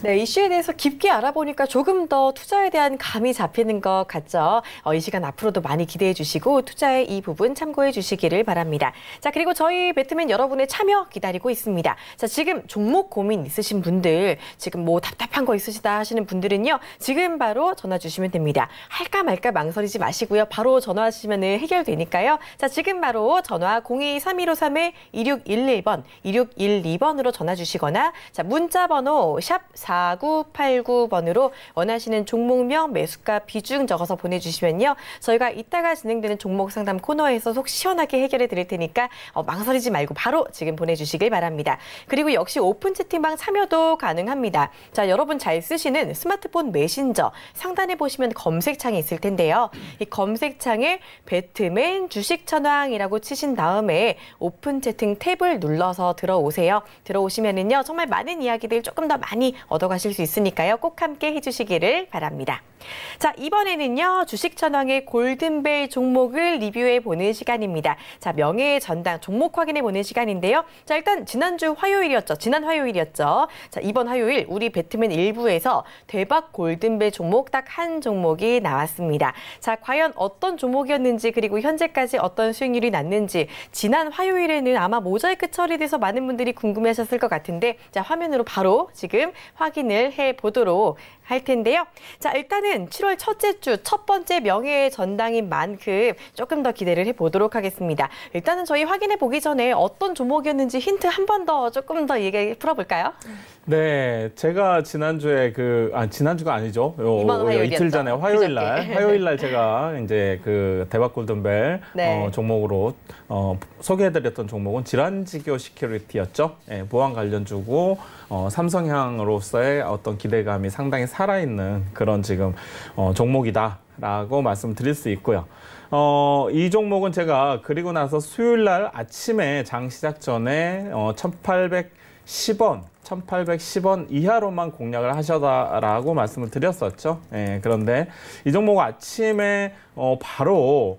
네, 이슈에 대해서 깊게 알아보니까 조금 더 투자에 대한 감이 잡히는 것 같죠. 이 시간 앞으로도 많이 기대해 주시고 투자의 이 부분 참고해 주시기를 바랍니다. 자, 그리고 저희 배트맨 여러분의 참여 기다리고 있습니다. 자, 지금 종목 고민 있으신 분들, 지금 뭐 답답한 거 있으시다 하시는 분들은요. 지금 바로 전화 주시면 됩니다. 할까 말까 망설이지 마시고요. 바로 전화하시면 해결되니까요. 자, 지금 바로 전화 02-3153-2611번, 2612번으로 전화 주시거나 자, 문자 번호 샵 4989번으로 원하시는 종목명, 매수가, 비중 적어서 보내주시면요. 저희가 이따가 진행되는 종목 상담 코너에서 속 시원하게 해결해 드릴 테니까 망설이지 말고 바로 지금 보내주시길 바랍니다. 그리고 역시 오픈 채팅방 참여도 가능합니다. 자, 여러분 잘 쓰시는 스마트폰 메신저 상단에 보시면 검색창이 있을 텐데요. 이 검색창에 배트맨 주식천왕이라고 치신 다음에 오픈 채팅 탭을 눌러서 들어오세요. 들어오시면은요, 정말 많은 이야기들 조금 더 많이 얻어가실 수 있으니까요. 꼭 함께 해주시기를 바랍니다. 자, 이번에는요, 주식천왕의 골든벨 종목을 리뷰해 보는 시간입니다. 자, 명예의 전당 종목 확인해 보는 시간인데요. 자, 일단 지난 화요일이었죠. 자, 이번 화요일 우리 배트맨 1부에서 대박 골든벨 종목 딱 한 종목이 나왔습니다. 자, 과연 어떤 종목이었는지, 그리고 현재까지 어떤 수익률이 났는지, 지난 화요일에는 아마 모자이크 처리돼서 많은 분들이 궁금해하셨을 것 같은데, 자, 화면으로 바로 지금 확인을 해 보도록 할 텐데요. 자, 일단은 7월 첫째 주 첫 번째 명예의 전당인 만큼 조금 더 기대를 해보도록 하겠습니다. 일단은 저희 확인해 보기 전에 어떤 종목이었는지 힌트 한 번 더 조금 더 얘기 풀어볼까요?
네, 제가 지난주에 지난주가 아니죠.
이번 화요일이었죠.
이틀 전에 화요일날 제가 이제 그 대박 골든벨
네.
종목으로 소개해드렸던 종목은 질환지교 시큐리티였죠. 예, 보안 관련주고 삼성향으로서의 어떤 기대감이 상당히 살아있는 그런 지금 종목이다라고 말씀드릴 수 있고요. 이 종목은 제가 그리고 나서 수요일날 아침에 장 시작 전에 1810원 이하로만 공략을 하셔라라고 말씀을 드렸었죠. 예, 그런데 이 종목 아침에 바로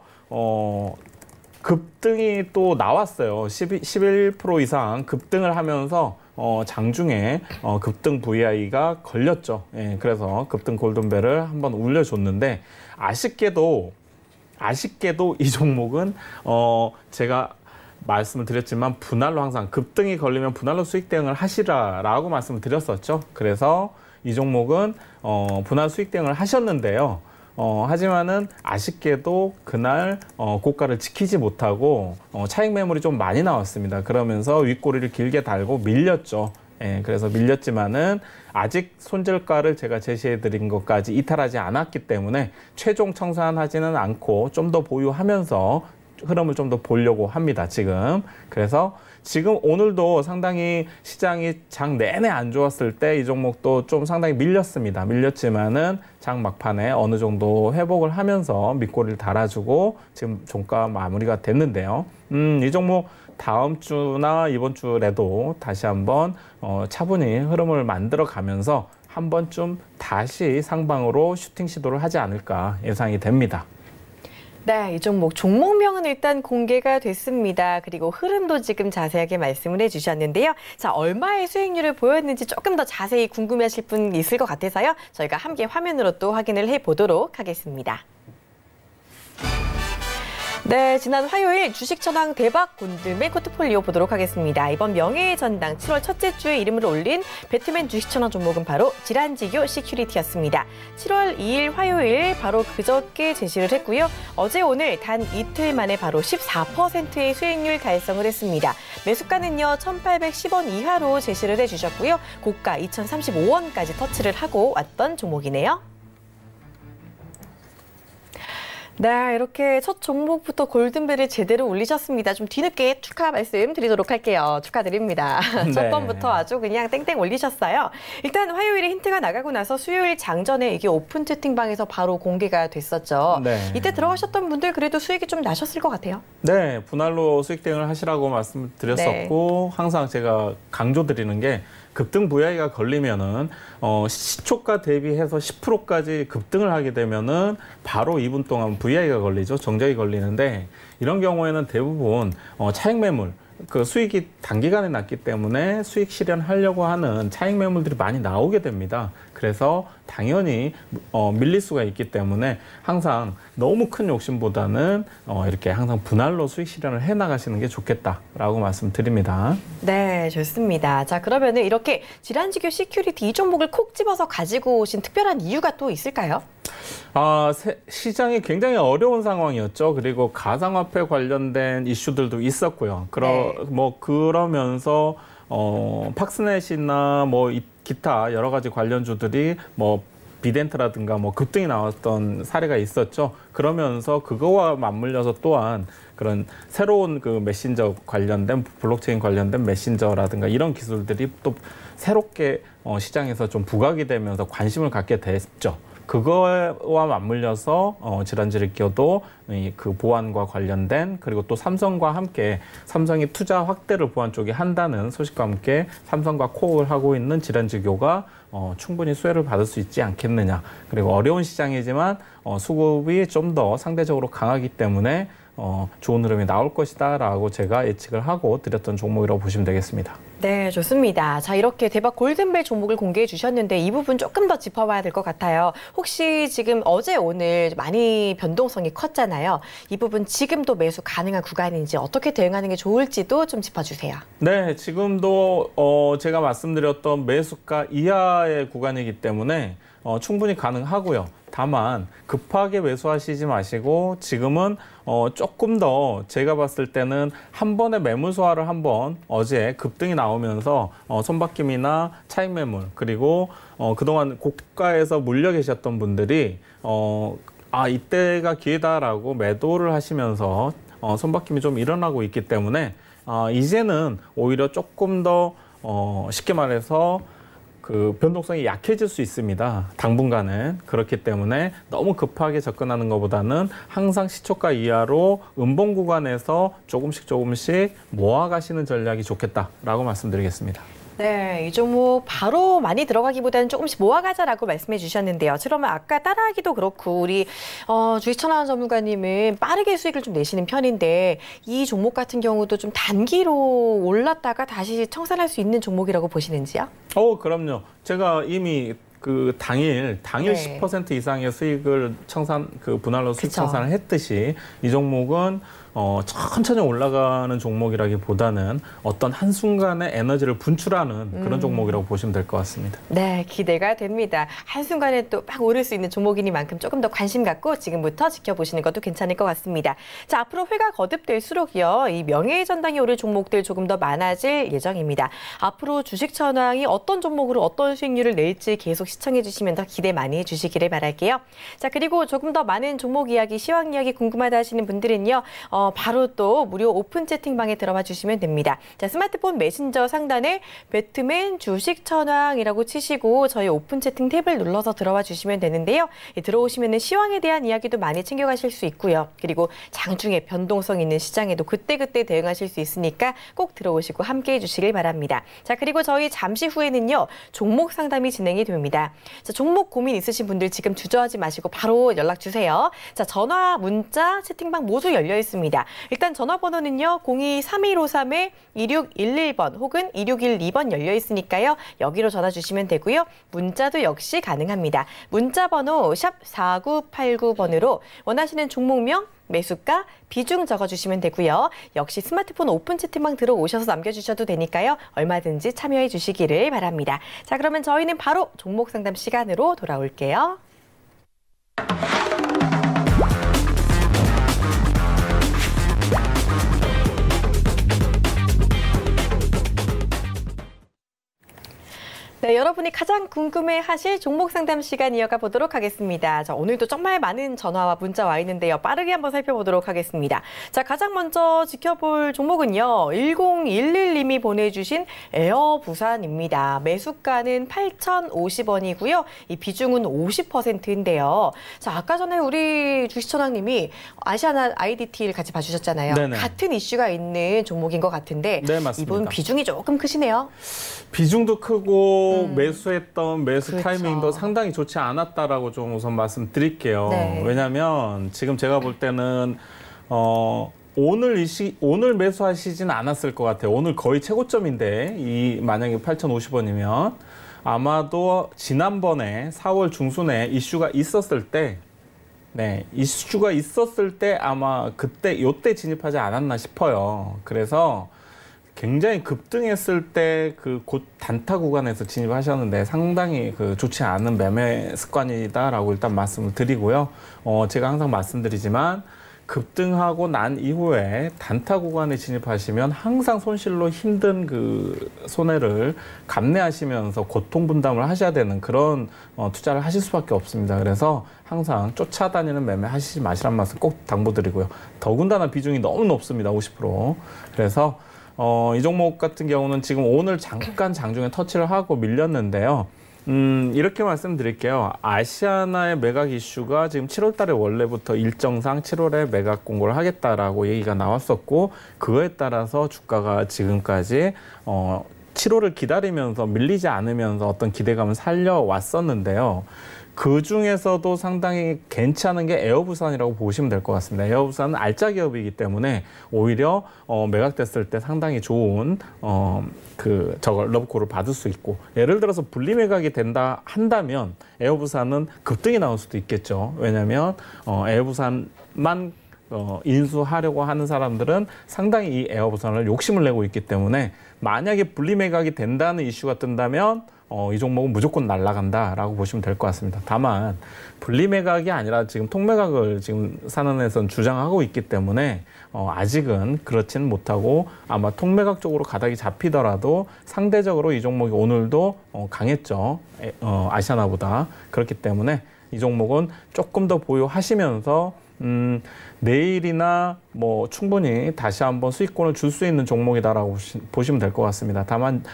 급등이 또 나왔어요. 11% 이상 급등을 하면서 장중에 급등 VI가 걸렸죠. 예, 그래서 급등 골든벨을 한번 울려줬는데 아쉽게도 이 종목은 제가 말씀을 드렸지만 분할로 항상 급등이 걸리면 분할로 수익 대응을 하시라라고 말씀을 드렸었죠. 그래서 이 종목은 분할 수익 대응을 하셨는데요. 하지만은 아쉽게도 그날 고가를 지키지 못하고 차익 매물이 좀 많이 나왔습니다. 그러면서 윗꼬리를 길게 달고 밀렸죠. 예, 그래서 밀렸지만은 아직 손절가를 제가 제시해 드린 것까지 이탈하지 않았기 때문에 최종 청산하지는 않고 좀 더 보유하면서 흐름을 좀 더 보려고 합니다, 지금. 그래서 지금 오늘도 상당히 시장이 장 내내 안 좋았을 때 이 종목도 좀 상당히 밀렸습니다. 밀렸지만은 장 막판에 어느 정도 회복을 하면서 밑꼬리를 달아주고 지금 종가 마무리가 됐는데요. 이 종목 다음 주나 이번 주에도 다시 한번 차분히 흐름을 만들어 가면서 한 번쯤 다시 상방으로 슈팅 시도를 하지 않을까 예상이 됩니다.
네, 이 종목명은 일단 공개가 됐습니다. 그리고 흐름도 지금 자세하게 말씀을 해주셨는데요. 자, 얼마의 수익률을 보였는지 조금 더 자세히 궁금해하실 분 있을 것 같아서요. 저희가 함께 화면으로 또 확인을 해보도록 하겠습니다. 네, 지난 화요일 주식천왕 대박 골든벨 포트폴리오 보도록 하겠습니다. 이번 명예의 전당 7월 첫째 주에 이름을 올린 배트맨 주식천왕 종목은 바로 질환지교 시큐리티였습니다. 7월 2일 화요일 바로 그저께 제시를 했고요. 어제 오늘 단 이틀 만에 바로 14%의 수익률 달성을 했습니다. 매수가는요 1,810원 이하로 제시를 해주셨고요. 고가 2,035원까지 터치를 하고 왔던 종목이네요. 네, 이렇게 첫 종목부터 골든벨을 제대로 올리셨습니다. 좀 뒤늦게 축하 말씀드리도록 할게요. 축하드립니다.
네.
첫 번부터 아주 그냥 땡땡 올리셨어요. 일단 화요일에 힌트가 나가고 나서 수요일 장전에 이게 오픈 채팅방에서 바로 공개가 됐었죠.
네.
이때 들어가셨던 분들 그래도 수익이 좀 나셨을 것 같아요.
네, 분할로 수익 대응을 하시라고 말씀드렸었고 항상 제가 강조드리는 게 급등 VI가 걸리면은 시초가 대비해서 10%까지 급등을 하게 되면은 바로 2분 동안 VI가 걸리죠. 정적이 걸리는데 이런 경우에는 대부분 차익 매물 그 수익이 단기간에 났기 때문에 수익 실현하려고 하는 차익 매물들이 많이 나오게 됩니다. 그래서 당연히 밀릴 수가 있기 때문에 항상 너무 큰 욕심보다는 이렇게 항상 분할로 수익 실현을 해나가시는 게 좋겠다라고 말씀드립니다.
네, 좋습니다. 자, 그러면은 이렇게 질환지교 시큐리티 이 종목을 콕 집어서 가지고 오신 특별한 이유가 또 있을까요?
시장이 굉장히 어려운 상황이었죠. 그리고 가상화폐 관련된 이슈들도 있었고요. 그러면서 팍스넷이나 뭐 기타 여러 가지 관련주들이 뭐 비덴트라든가 뭐 급등이 나왔던 사례가 있었죠. 그러면서 그거와 맞물려서 또한 그런 새로운 그 메신저 관련된 블록체인 관련된 메신저라든가 이런 기술들이 또 새롭게 시장에서 좀 부각이 되면서 관심을 갖게 됐죠. 그거와 맞물려서 질환지리껴도 그 보안과 관련된 그리고 또 삼성과 함께 삼성이 투자 확대를 보안 쪽에 한다는 소식과 함께 삼성과 코업을 하고 있는 질환지교가 충분히 수혜를 받을 수 있지 않겠느냐. 그리고 어려운 시장이지만 수급이 좀 더 상대적으로 강하기 때문에 좋은 흐름이 나올 것이다라고 제가 예측을 하고 드렸던 종목이라고 보시면 되겠습니다.
네, 좋습니다. 자, 이렇게 대박 골든벨 종목을 공개해 주셨는데 이 부분 조금 더 짚어봐야 될 것 같아요. 혹시 지금 어제 오늘 많이 변동성이 컸잖아요. 이 부분 지금도 매수 가능한 구간인지 어떻게 대응하는 게 좋을지도 좀 짚어주세요.
네, 지금도 제가 말씀드렸던 매수가 이하의 구간이기 때문에 충분히 가능하고요. 다만 급하게 매수하시지 마시고 지금은 조금 더 제가 봤을 때는 한 번에 매물 소화를 한번 어제 급등이 나오면서 손바뀜이나 차익 매물 그리고 그동안 고가에서 물려 계셨던 분들이 이때가 기회다라고 매도를 하시면서 손바뀜이 좀 일어나고 있기 때문에 이제는 오히려 조금 더 쉽게 말해서 그 변동성이 약해질 수 있습니다. 당분간은. 그렇기 때문에 너무 급하게 접근하는 것보다는 항상 시초가 이하로 음봉 구간에서 조금씩 모아가시는 전략이 좋겠다라고 말씀드리겠습니다.
네, 이 종목 바로 많이 들어가기보다는 조금씩 모아가자라고 말씀해 주셨는데요. 그러면 아까 따라하기도 그렇고 우리 주식천하원 전문가님은 빠르게 수익을 좀 내시는 편인데 이 종목 같은 경우도 좀 단기로 올랐다가 다시 청산할 수 있는 종목이라고 보시는지요?
그럼요. 제가 이미 그 당일
네.
10% 이상의 수익을 분할로 수익 청산을 했듯이 이 종목은 천천히 올라가는 종목이라기보다는 어떤 한순간에 에너지를 분출하는 그런 종목이라고 보시면 될 것 같습니다.
네, 기대가 됩니다. 한순간에 또 막 오를 수 있는 종목이니만큼 조금 더 관심 갖고 지금부터 지켜보시는 것도 괜찮을 것 같습니다. 자, 앞으로 회가 거듭될수록요, 이 명예의 전당에 오를 종목들 조금 더 많아질 예정입니다. 앞으로 주식천왕이 어떤 종목으로 어떤 수익률을 낼지 계속 시청해 주시면 더 기대 많이 해주시기를 바랄게요. 자, 그리고 조금 더 많은 종목 이야기, 시황 이야기 궁금하다 하시는 분들은요, 바로 또 무료 오픈 채팅방에 들어와 주시면 됩니다. 자, 스마트폰 메신저 상단에 배트맨 주식천왕이라고 치시고 저희 오픈 채팅 탭을 눌러서 들어와 주시면 되는데요. 들어오시면 시황에 대한 이야기도 많이 챙겨가실 수 있고요. 그리고 장중에 변동성 있는 시장에도 그때그때 대응하실 수 있으니까 꼭 들어오시고 함께해 주시길 바랍니다. 자, 그리고 저희 잠시 후에는요, 종목 상담이 진행이 됩니다. 자, 종목 고민 있으신 분들 지금 주저하지 마시고 바로 연락 주세요. 자, 전화, 문자, 채팅방 모두 열려 있습니다. 일단 전화번호는요, 02-3153-2611번 혹은 2612번 열려 있으니까요. 여기로 전화 주시면 되고요. 문자도 역시 가능합니다. 문자 번호 샵 4989번으로 원하시는 종목명, 매수가, 비중 적어주시면 되고요. 역시 스마트폰 오픈 채팅방 들어오셔서 남겨주셔도 되니까요. 얼마든지 참여해 주시기를 바랍니다. 자, 그러면 저희는 바로 종목 상담 시간으로 돌아올게요. 네, 여러분이 가장 궁금해하실 종목 상담 시간 이어가 보도록 하겠습니다. 자, 오늘도 정말 많은 전화와 문자 와 있는데요. 빠르게 한번 살펴보도록 하겠습니다. 자, 가장 먼저 지켜볼 종목은요, 1011님이 보내주신 에어부산입니다. 매수가는 8,050원이고요. 이 비중은 50%인데요. 자, 아까 전에 우리 주식천왕님이 아시아나 IDT를 같이 봐주셨잖아요.
네네.
같은 이슈가 있는 종목인 것 같은데,
네, 맞습니다.
이분 비중이 조금 크시네요.
비중도 크고 매수했던 매수
그렇죠.
타이밍도 상당히 좋지 않았다라고 좀 우선 말씀드릴게요.
네.
왜냐하면 지금 제가 볼 때는 오늘 매수하시지는 않았을 것 같아요. 오늘 거의 최고점인데 만약에 8,050원이면 아마도 지난번에 4월 중순에 이슈가 있었을 때 아마 요때 진입하지 않았나 싶어요. 그래서 굉장히 급등했을 때 그 곧 단타 구간에서 진입하셨는데 상당히 좋지 않은 매매 습관이다라고 일단 말씀을 드리고요. 제가 항상 말씀드리지만 급등하고 난 이후에 단타 구간에 진입하시면 항상 손실로 힘든 그 손해를 감내하시면서 고통 분담을 하셔야 되는 그런 투자를 하실 수밖에 없습니다. 그래서 항상 쫓아다니는 매매 하시지 마시란 말씀 꼭 당부드리고요. 더군다나 비중이 너무 높습니다. 50%. 그래서 이 종목 같은 경우는 지금 오늘 잠깐 장중에 터치를 하고 밀렸는데요. 이렇게 말씀드릴게요. 아시아나의 매각 이슈가 지금 7월 달에 원래부터 일정상 7월에 매각 공고를 하겠다라고 얘기가 나왔었고, 그거에 따라서 주가가 지금까지 7월을 기다리면서 밀리지 않으면서 어떤 기대감을 살려왔었는데요. 그 중에서도 상당히 괜찮은 게 에어부산이라고 보시면 될 것 같습니다. 에어부산은 알짜 기업이기 때문에 오히려 매각됐을 때 상당히 좋은 저걸 러브콜을 받을 수 있고, 예를 들어서 분리 매각이 된다 한다면 에어부산은 급등이 나올 수도 있겠죠. 왜냐하면 에어부산만 인수하려고 하는 사람들은 상당히 이 에어부산을 욕심을 내고 있기 때문에, 만약에 분리 매각이 된다는 이슈가 뜬다면 이 종목은 무조건 날아간다라고 보시면 될 것 같습니다. 다만 분리 매각이 아니라 지금 통매각을 지금 산은에서는 주장하고 있기 때문에 아직은 그렇지는 못하고, 아마 통매각 쪽으로 가닥이 잡히더라도 상대적으로 이 종목이 오늘도 강했죠. 아시아나보다. 그렇기 때문에 이 종목은 조금 더 보유하시면서 내일이나 뭐 충분히 다시 한번 수익권을 줄 수 있는 종목이다라고 보시면 될 것 같습니다. 다만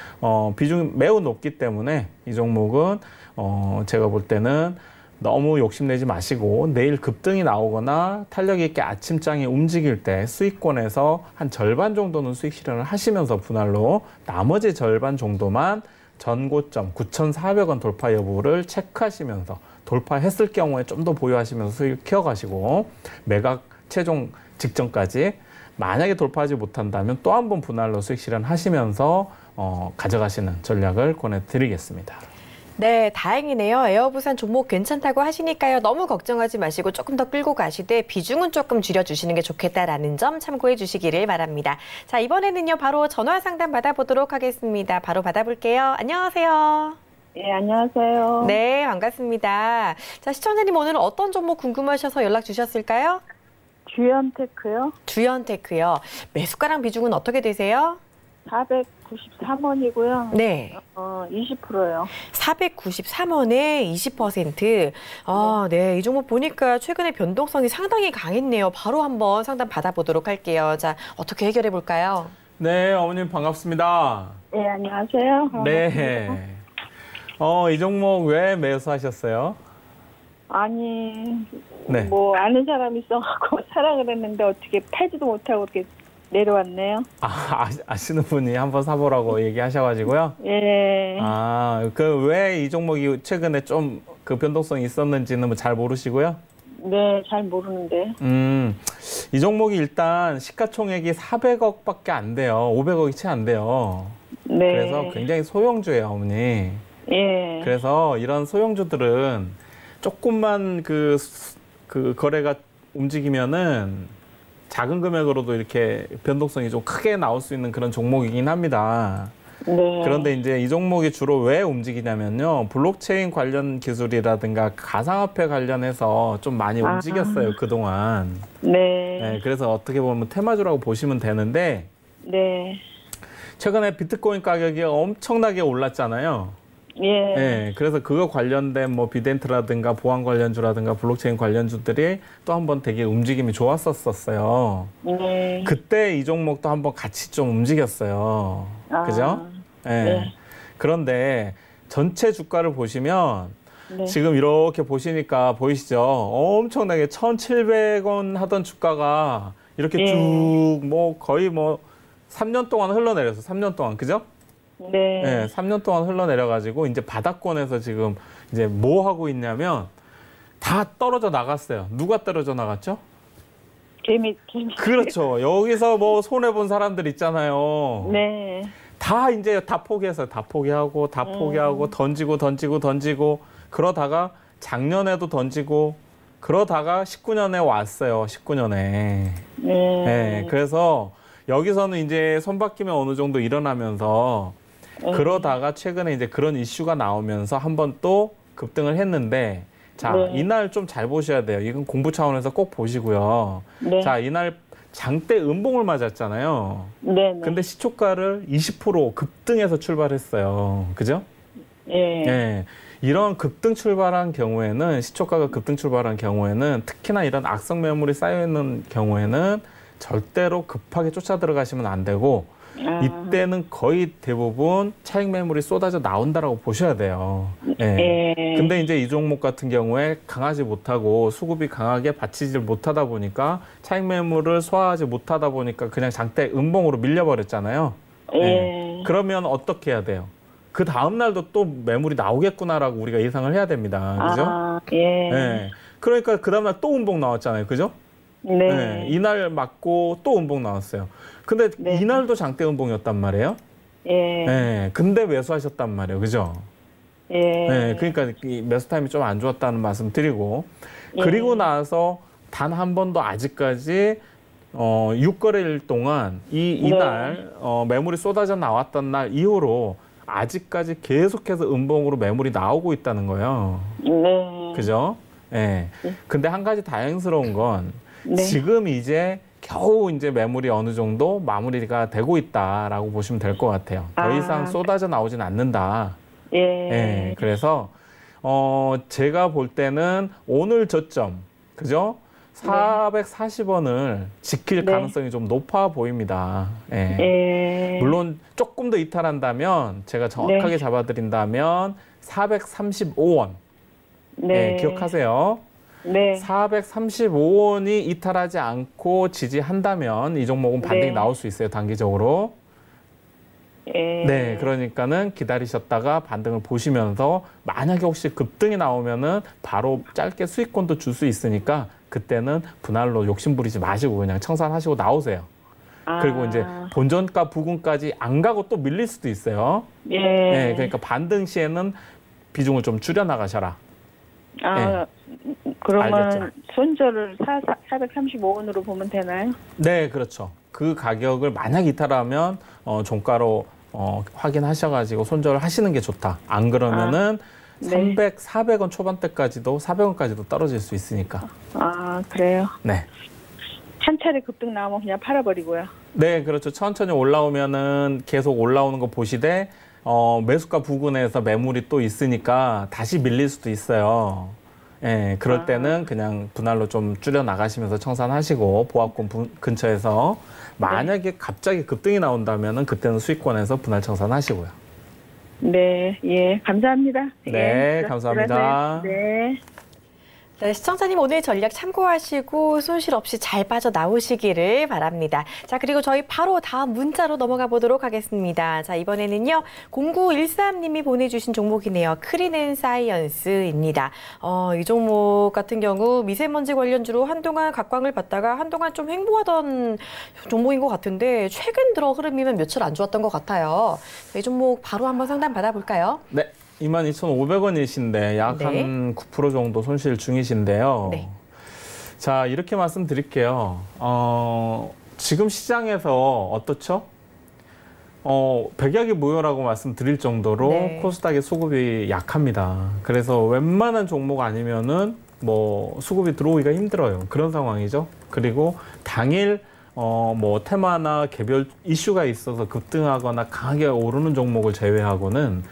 비중이 매우 높기 때문에 이 종목은 제가 볼 때는 너무 욕심내지 마시고, 내일 급등이 나오거나 탄력 있게 아침장에 움직일 때 수익권에서 한 절반 정도는 수익 실현을 하시면서 분할로 나머지 절반 정도만 전고점 9,400원 돌파 여부를 체크하시면서, 돌파했을 경우에 좀 더 보유하시면서 수익 키워가시고, 매각 최종 직전까지 만약에 돌파하지 못한다면 또 한 번 분할로 수익 실현하시면서 가져가시는 전략을 권해드리겠습니다.
네, 다행이네요. 에어부산 종목 괜찮다고 하시니까요. 너무 걱정하지 마시고 조금 더 끌고 가시되 비중은 조금 줄여주시는 게 좋겠다라는 점 참고해 주시기를 바랍니다. 자, 이번에는요. 바로 전화 상담 받아보도록 하겠습니다. 바로 받아볼게요. 안녕하세요.
네, 안녕하세요.
네, 반갑습니다. 자, 시청자님 오늘은 어떤 종목 궁금하셔서 연락 주셨을까요?
주연테크요.
주연테크요. 매수가랑 비중은 어떻게 되세요?
493원이고요.
네.
20%요.
493원에 20%. 네. 이 종목 보니까 최근에 변동성이 상당히 강했네요. 바로 한번 상담 받아보도록 할게요. 자, 어떻게 해결해 볼까요?
네, 어머님 반갑습니다.
네, 안녕하세요.
네. 이 종목 왜 매수하셨어요?
아니,
네.
뭐 아는 사람이 있어갖고 사라 그랬는데 어떻게 팔지도 못하고 이렇게 내려왔네요.
아시는 분이 한번 사보라고 얘기하셔가지고요.
예.
그 왜 이 종목이 최근에 좀 그 변동성이 있었는지는 뭐 잘 모르시고요?
네, 잘 모르는데.
이 종목이 일단 시가총액이 400억밖에 안 돼요. 500억이 채 안 돼요.
네.
그래서 굉장히 소형주예요, 어머니.
예.
그래서 이런 소형주들은 조금만 그 거래가 움직이면은 작은 금액으로도 이렇게 변동성이 좀 크게 나올 수 있는 그런 종목이긴 합니다.
네.
그런데 이제 이 종목이 주로 왜 움직이냐면요. 블록체인 관련 기술이라든가 가상화폐 관련해서 좀 많이 움직였어요, 그동안.
네.
그래서 어떻게 보면 테마주라고 보시면 되는데,
네.
최근에 비트코인 가격이 엄청나게 올랐잖아요.
예.
그래서 그거 관련된 뭐 비덴트라든가 보안 관련주라든가 블록체인 관련주들이 또 한번 되게 움직임이 좋았었어요.
네.
그때 이 종목도 한번 같이 좀 움직였어요. 그죠?
네.
그런데 전체 주가를 보시면
네.
지금 이렇게 보시니까 보이시죠? 엄청나게 1,700원 하던 주가가 이렇게 쭉 뭐 거의 뭐 3년 동안 흘러내려서 3년 동안, 그죠?
네.
3년 동안 흘러내려가지고 이제 바닥권에서 지금 이제 뭐 하고 있냐면 다 떨어져 나갔어요. 누가 떨어져 나갔죠?
개미.
그렇죠. 여기서 뭐 손해본 사람들 있잖아요.
네.
다 이제 다 포기해서 다 포기하고 던지고 그러다가 작년에도 던지고 그러다가 19년에 왔어요. 19년에.
네.
그래서 여기서는 이제 손바뀜이 어느 정도 일어나면서 그러다가 최근에 이제 그런 이슈가 나오면서 한번 또 급등을 했는데, 자,
네.
이날 좀 잘 보셔야 돼요. 이건 공부 차원에서 꼭 보시고요.
네.
자, 이날 장대 음봉을 맞았잖아요.
네. 네.
근데 시초가를 20% 급등해서 출발했어요. 그죠?
예.
예. 이런 급등 출발한 경우에는, 시초가가 급등 출발한 경우에는, 특히나 이런 악성 매물이 쌓여있는 경우에는 절대로 급하게 쫓아 들어가시면 안 되고, 이때는 거의 대부분 차익 매물이 쏟아져 나온다라고 보셔야 돼요. 예.
예.
근데 이제 이 종목 같은 경우에 강하지 못하고 수급이 강하게 받치질 못하다 보니까 차익 매물을 소화하지 못하다 보니까 그냥 장대 음봉으로 밀려버렸잖아요.
예.
그러면 어떻게 해야 돼요? 그 다음 날도 또 매물이 나오겠구나라고 우리가 예상을 해야 됩니다. 그죠?
예.
예. 그러니까 그 다음 날 또 음봉 나왔잖아요. 그죠?
네.
네, 이날 맞고 또 음봉 나왔어요. 근데
네.
이날도 장대 음봉이었단 말이에요.
예.
네, 근데 매수하셨단 말이에요. 그죠?
예.
네, 그러니까 이 매수 타임이 좀 안 좋았다는 말씀 드리고,
예.
그리고 나서 단 한 번도 아직까지 6거래일 동안 이날 매물이 쏟아져 나왔던 날 이후로 아직까지 계속해서 음봉으로 매물이 나오고 있다는 거예요.
네.
그죠? 예. 네. 근데 한 가지 다행스러운 건
네.
지금 이제 겨우 이제 매물이 어느 정도 마무리가 되고 있다라고 보시면 될 것 같아요. 더 이상 쏟아져 나오진 않는다.
예.
예. 그래서 제가 볼 때는 오늘 저점, 그죠? 440원을 지킬
네.
가능성이 좀 높아 보입니다. 예.
예.
물론 조금 더 이탈한다면, 제가 정확하게
네.
잡아드린다면 435원.
네.
예, 기억하세요.
네.
435원이 이탈하지 않고 지지한다면 이 종목은 반등이
네.
나올 수 있어요, 단기적으로.
예.
네, 그러니까는 기다리셨다가 반등을 보시면서 만약에 혹시 급등이 나오면은 바로 짧게 수익권도 줄 수 있으니까 그때는 분할로 욕심 부리지 마시고 그냥 청산하시고 나오세요. 그리고 이제 본전가 부근까지 안 가고 또 밀릴 수도 있어요.
예.
네, 그러니까 반등 시에는 비중을 좀 줄여 나가셔라.
그러면
알겠죠.
손절을 435원으로 보면 되나요?
네, 그렇죠. 그 가격을 만약 이탈하면 종가로 확인하셔가지고 손절을 하시는 게 좋다. 안 그러면은
네.
300, 400원 초반대까지도 400원까지도 떨어질 수 있으니까.
그래요.
네.
한 차례 급등 나오면 그냥 팔아버리고요.
네, 그렇죠. 천천히 올라오면은 계속 올라오는 거 보시되 매수가 부근에서 매물이 또 있으니까 다시 밀릴 수도 있어요. 예, 그럴 때는 그냥 분할로 좀 줄여 나가시면서 청산하시고 보합권 근처에서 만약에 갑자기 급등이 나온다면은 그때는 수익권에서 분할 청산하시고요.
네, 예, 감사합니다.
네,
예,
감사합니다.
네.
네, 시청자님 오늘 전략 참고하시고 손실 없이 잘 빠져나오시기를 바랍니다. 자, 그리고 저희 바로 다음 문자로 넘어가 보도록 하겠습니다. 자, 이번에는요. 0913님이 보내주신 종목이네요. 크린앤사이언스입니다. 이 종목 같은 경우 미세먼지 관련주로 한동안 각광을 받다가 한동안 좀 횡보하던 종목인 것 같은데 최근 들어 흐름이면 며칠 안 좋았던 것 같아요. 이 종목 바로 한번 상담 받아볼까요?
네. 22,500원이신데 약 한 9% 정도 손실 중이신데요.
네.
자, 이렇게 말씀드릴게요. 지금 시장에서 어떻죠? 백약이 무효라고 말씀드릴 정도로
네.
코스닥의 수급이 약합니다. 그래서 웬만한 종목 아니면은 뭐 수급이 들어오기가 힘들어요. 그런 상황이죠. 그리고 당일 뭐 테마나 개별 이슈가 있어서 급등하거나 강하게 오르는 종목을 제외하고는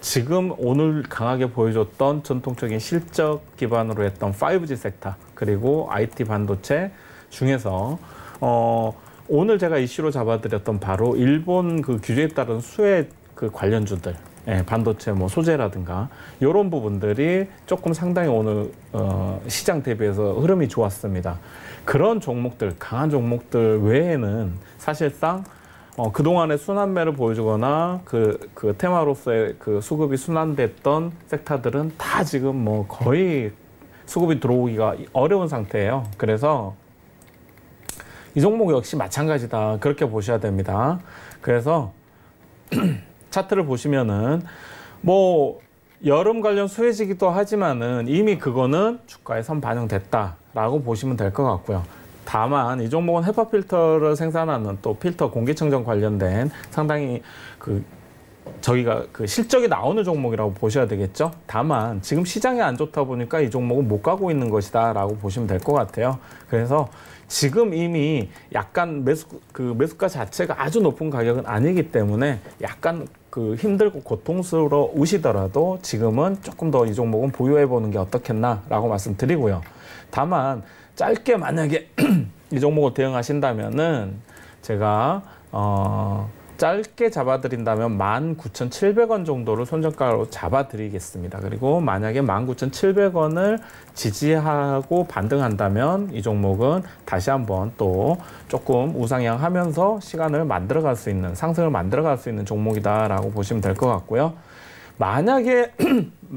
지금 오늘 강하게 보여줬던 전통적인 실적 기반으로 했던 5G 섹터 그리고 IT 반도체 중에서 오늘 제가 이슈로 잡아드렸던 바로 일본 그 규제에 따른 수혜 그 관련주들 반도체 뭐 소재라든가 이런 부분들이 조금 상당히 오늘 시장 대비해서 흐름이 좋았습니다. 그런 종목들 강한 종목들 외에는 사실상 그동안의 순환매를 보여주거나 그 테마로서의 그 수급이 순환됐던 섹터들은 다 지금 뭐 거의 수급이 들어오기가 어려운 상태예요. 그래서 이 종목 역시 마찬가지다. 그렇게 보셔야 됩니다. 그래서 차트를 보시면은 뭐 여름 관련 수혜지기도 하지만은 이미 그거는 주가에 선 반영됐다라고 보시면 될 것 같고요. 다만 이 종목은 헤파 필터를 생산하는 또 필터 공기청정 관련된 상당히 그 저희가 그 실적이 나오는 종목이라고 보셔야 되겠죠. 다만 지금 시장이 안 좋다 보니까 이 종목은 못 가고 있는 것이다라고 보시면 될 것 같아요. 그래서 지금 이미 약간 매수가 자체가 아주 높은 가격은 아니기 때문에 약간 그 힘들고 고통스러우시더라도 지금은 조금 더 이 종목은 보유해 보는 게 어떻겠나라고 말씀드리고요. 다만 짧게 만약에 이 종목을 대응하신다면은 제가 짧게 잡아드린다면 19,700원 정도를 손절가로 잡아드리겠습니다. 그리고 만약에 19,700원을 지지하고 반등한다면 이 종목은 다시 한번 또 조금 우상향하면서 시간을 만들어갈 수 있는, 상승을 만들어갈 수 있는 종목이다라고 보시면 될 것 같고요. 만약에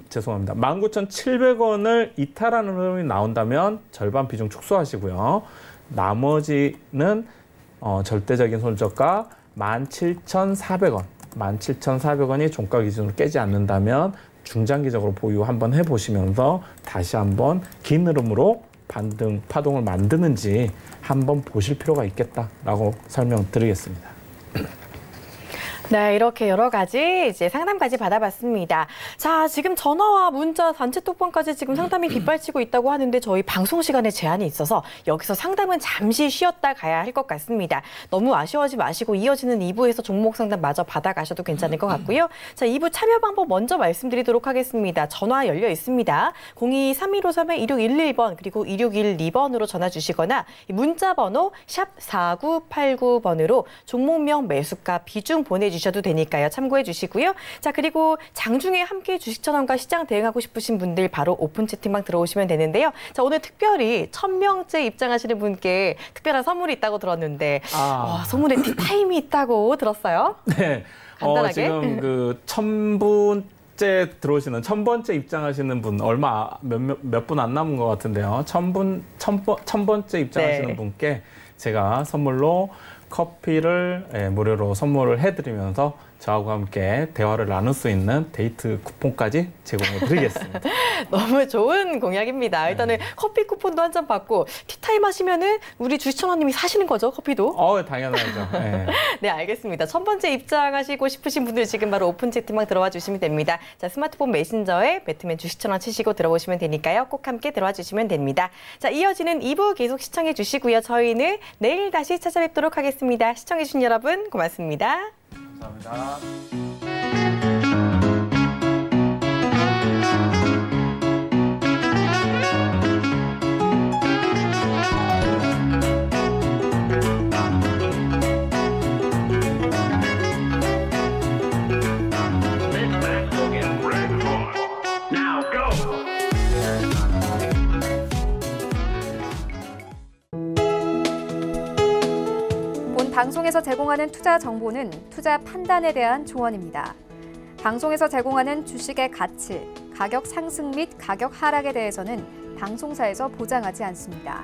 죄송합니다. 19,700원을 이탈하는 흐름이 나온다면 절반 비중 축소하시고요. 나머지는 절대적인 손절가 17,400원, 17,400원이 종가 기준으로 깨지 않는다면 중장기적으로 보유 한번 해보시면서 다시 한번 긴 흐름으로 반등 파동을 만드는지 한번 보실 필요가 있겠다라고 설명드리겠습니다.
네, 이렇게 여러 가지 이제 상담까지 받아봤습니다. 자, 지금 전화와 문자, 단체 톡방까지 지금 상담이 빗발치고 있다고 하는데 저희 방송 시간에 제한이 있어서 여기서 상담은 잠시 쉬었다 가야 할 것 같습니다. 너무 아쉬워하지 마시고 이어지는 2부에서 종목 상담 마저 받아가셔도 괜찮을 것 같고요. 자, 2부 참여 방법 먼저 말씀드리도록 하겠습니다. 전화 열려 있습니다. 02-3153-2611번 그리고 2612번으로 전화 주시거나 문자 번호 샵 4989번으로 종목명 매수가 비중 보내주셔도 되니까요. 참고해 주시고요. 자, 그리고 장중에 함께 주식처럼과 시장 대응하고 싶으신 분들 바로 오픈 채팅방 들어오시면 되는데요. 자, 오늘 특별히 1000명째 입장하시는 분께 특별한 선물이 있다고 들었는데 소문에 티타임이 있다고 들었어요.
네.
간단하게.
지금 그 1000분째 들어오시는 1000번째 입장하시는 분 얼마 몇 분 안 남은 것 같은데요. 1000번째 입장하시는
네.
분께 제가 선물로 커피를 무료로 선물을 해드리면서 저하고 함께 대화를 나눌 수 있는 데이트 쿠폰까지 제공해 드리겠습니다.
너무 좋은 공약입니다. 일단은 커피 쿠폰도 한 잔 받고 티타임 하시면은 우리 주식천원님이 사시는 거죠, 커피도?
당연하죠. 네.
네, 알겠습니다. 1000번째 입장하시고 싶으신 분들 지금 바로 오픈 채팅방 들어와 주시면 됩니다. 자, 스마트폰 메신저에 배트맨 주식천원 치시고 들어오시면 되니까요. 꼭 함께 들어와 주시면 됩니다. 자, 이어지는 2부 계속 시청해 주시고요. 저희는 내일 다시 찾아뵙도록 하겠습니다. 시청해 주신 여러분 고맙습니다.
감사합니다.
본 방송에서 제공하는 투자 정보는 투자 판단에 대한 조언입니다. 방송에서 제공하는 주식의 가치, 가격 상승 및 가격 하락에 대해서는 방송사에서 보장하지 않습니다.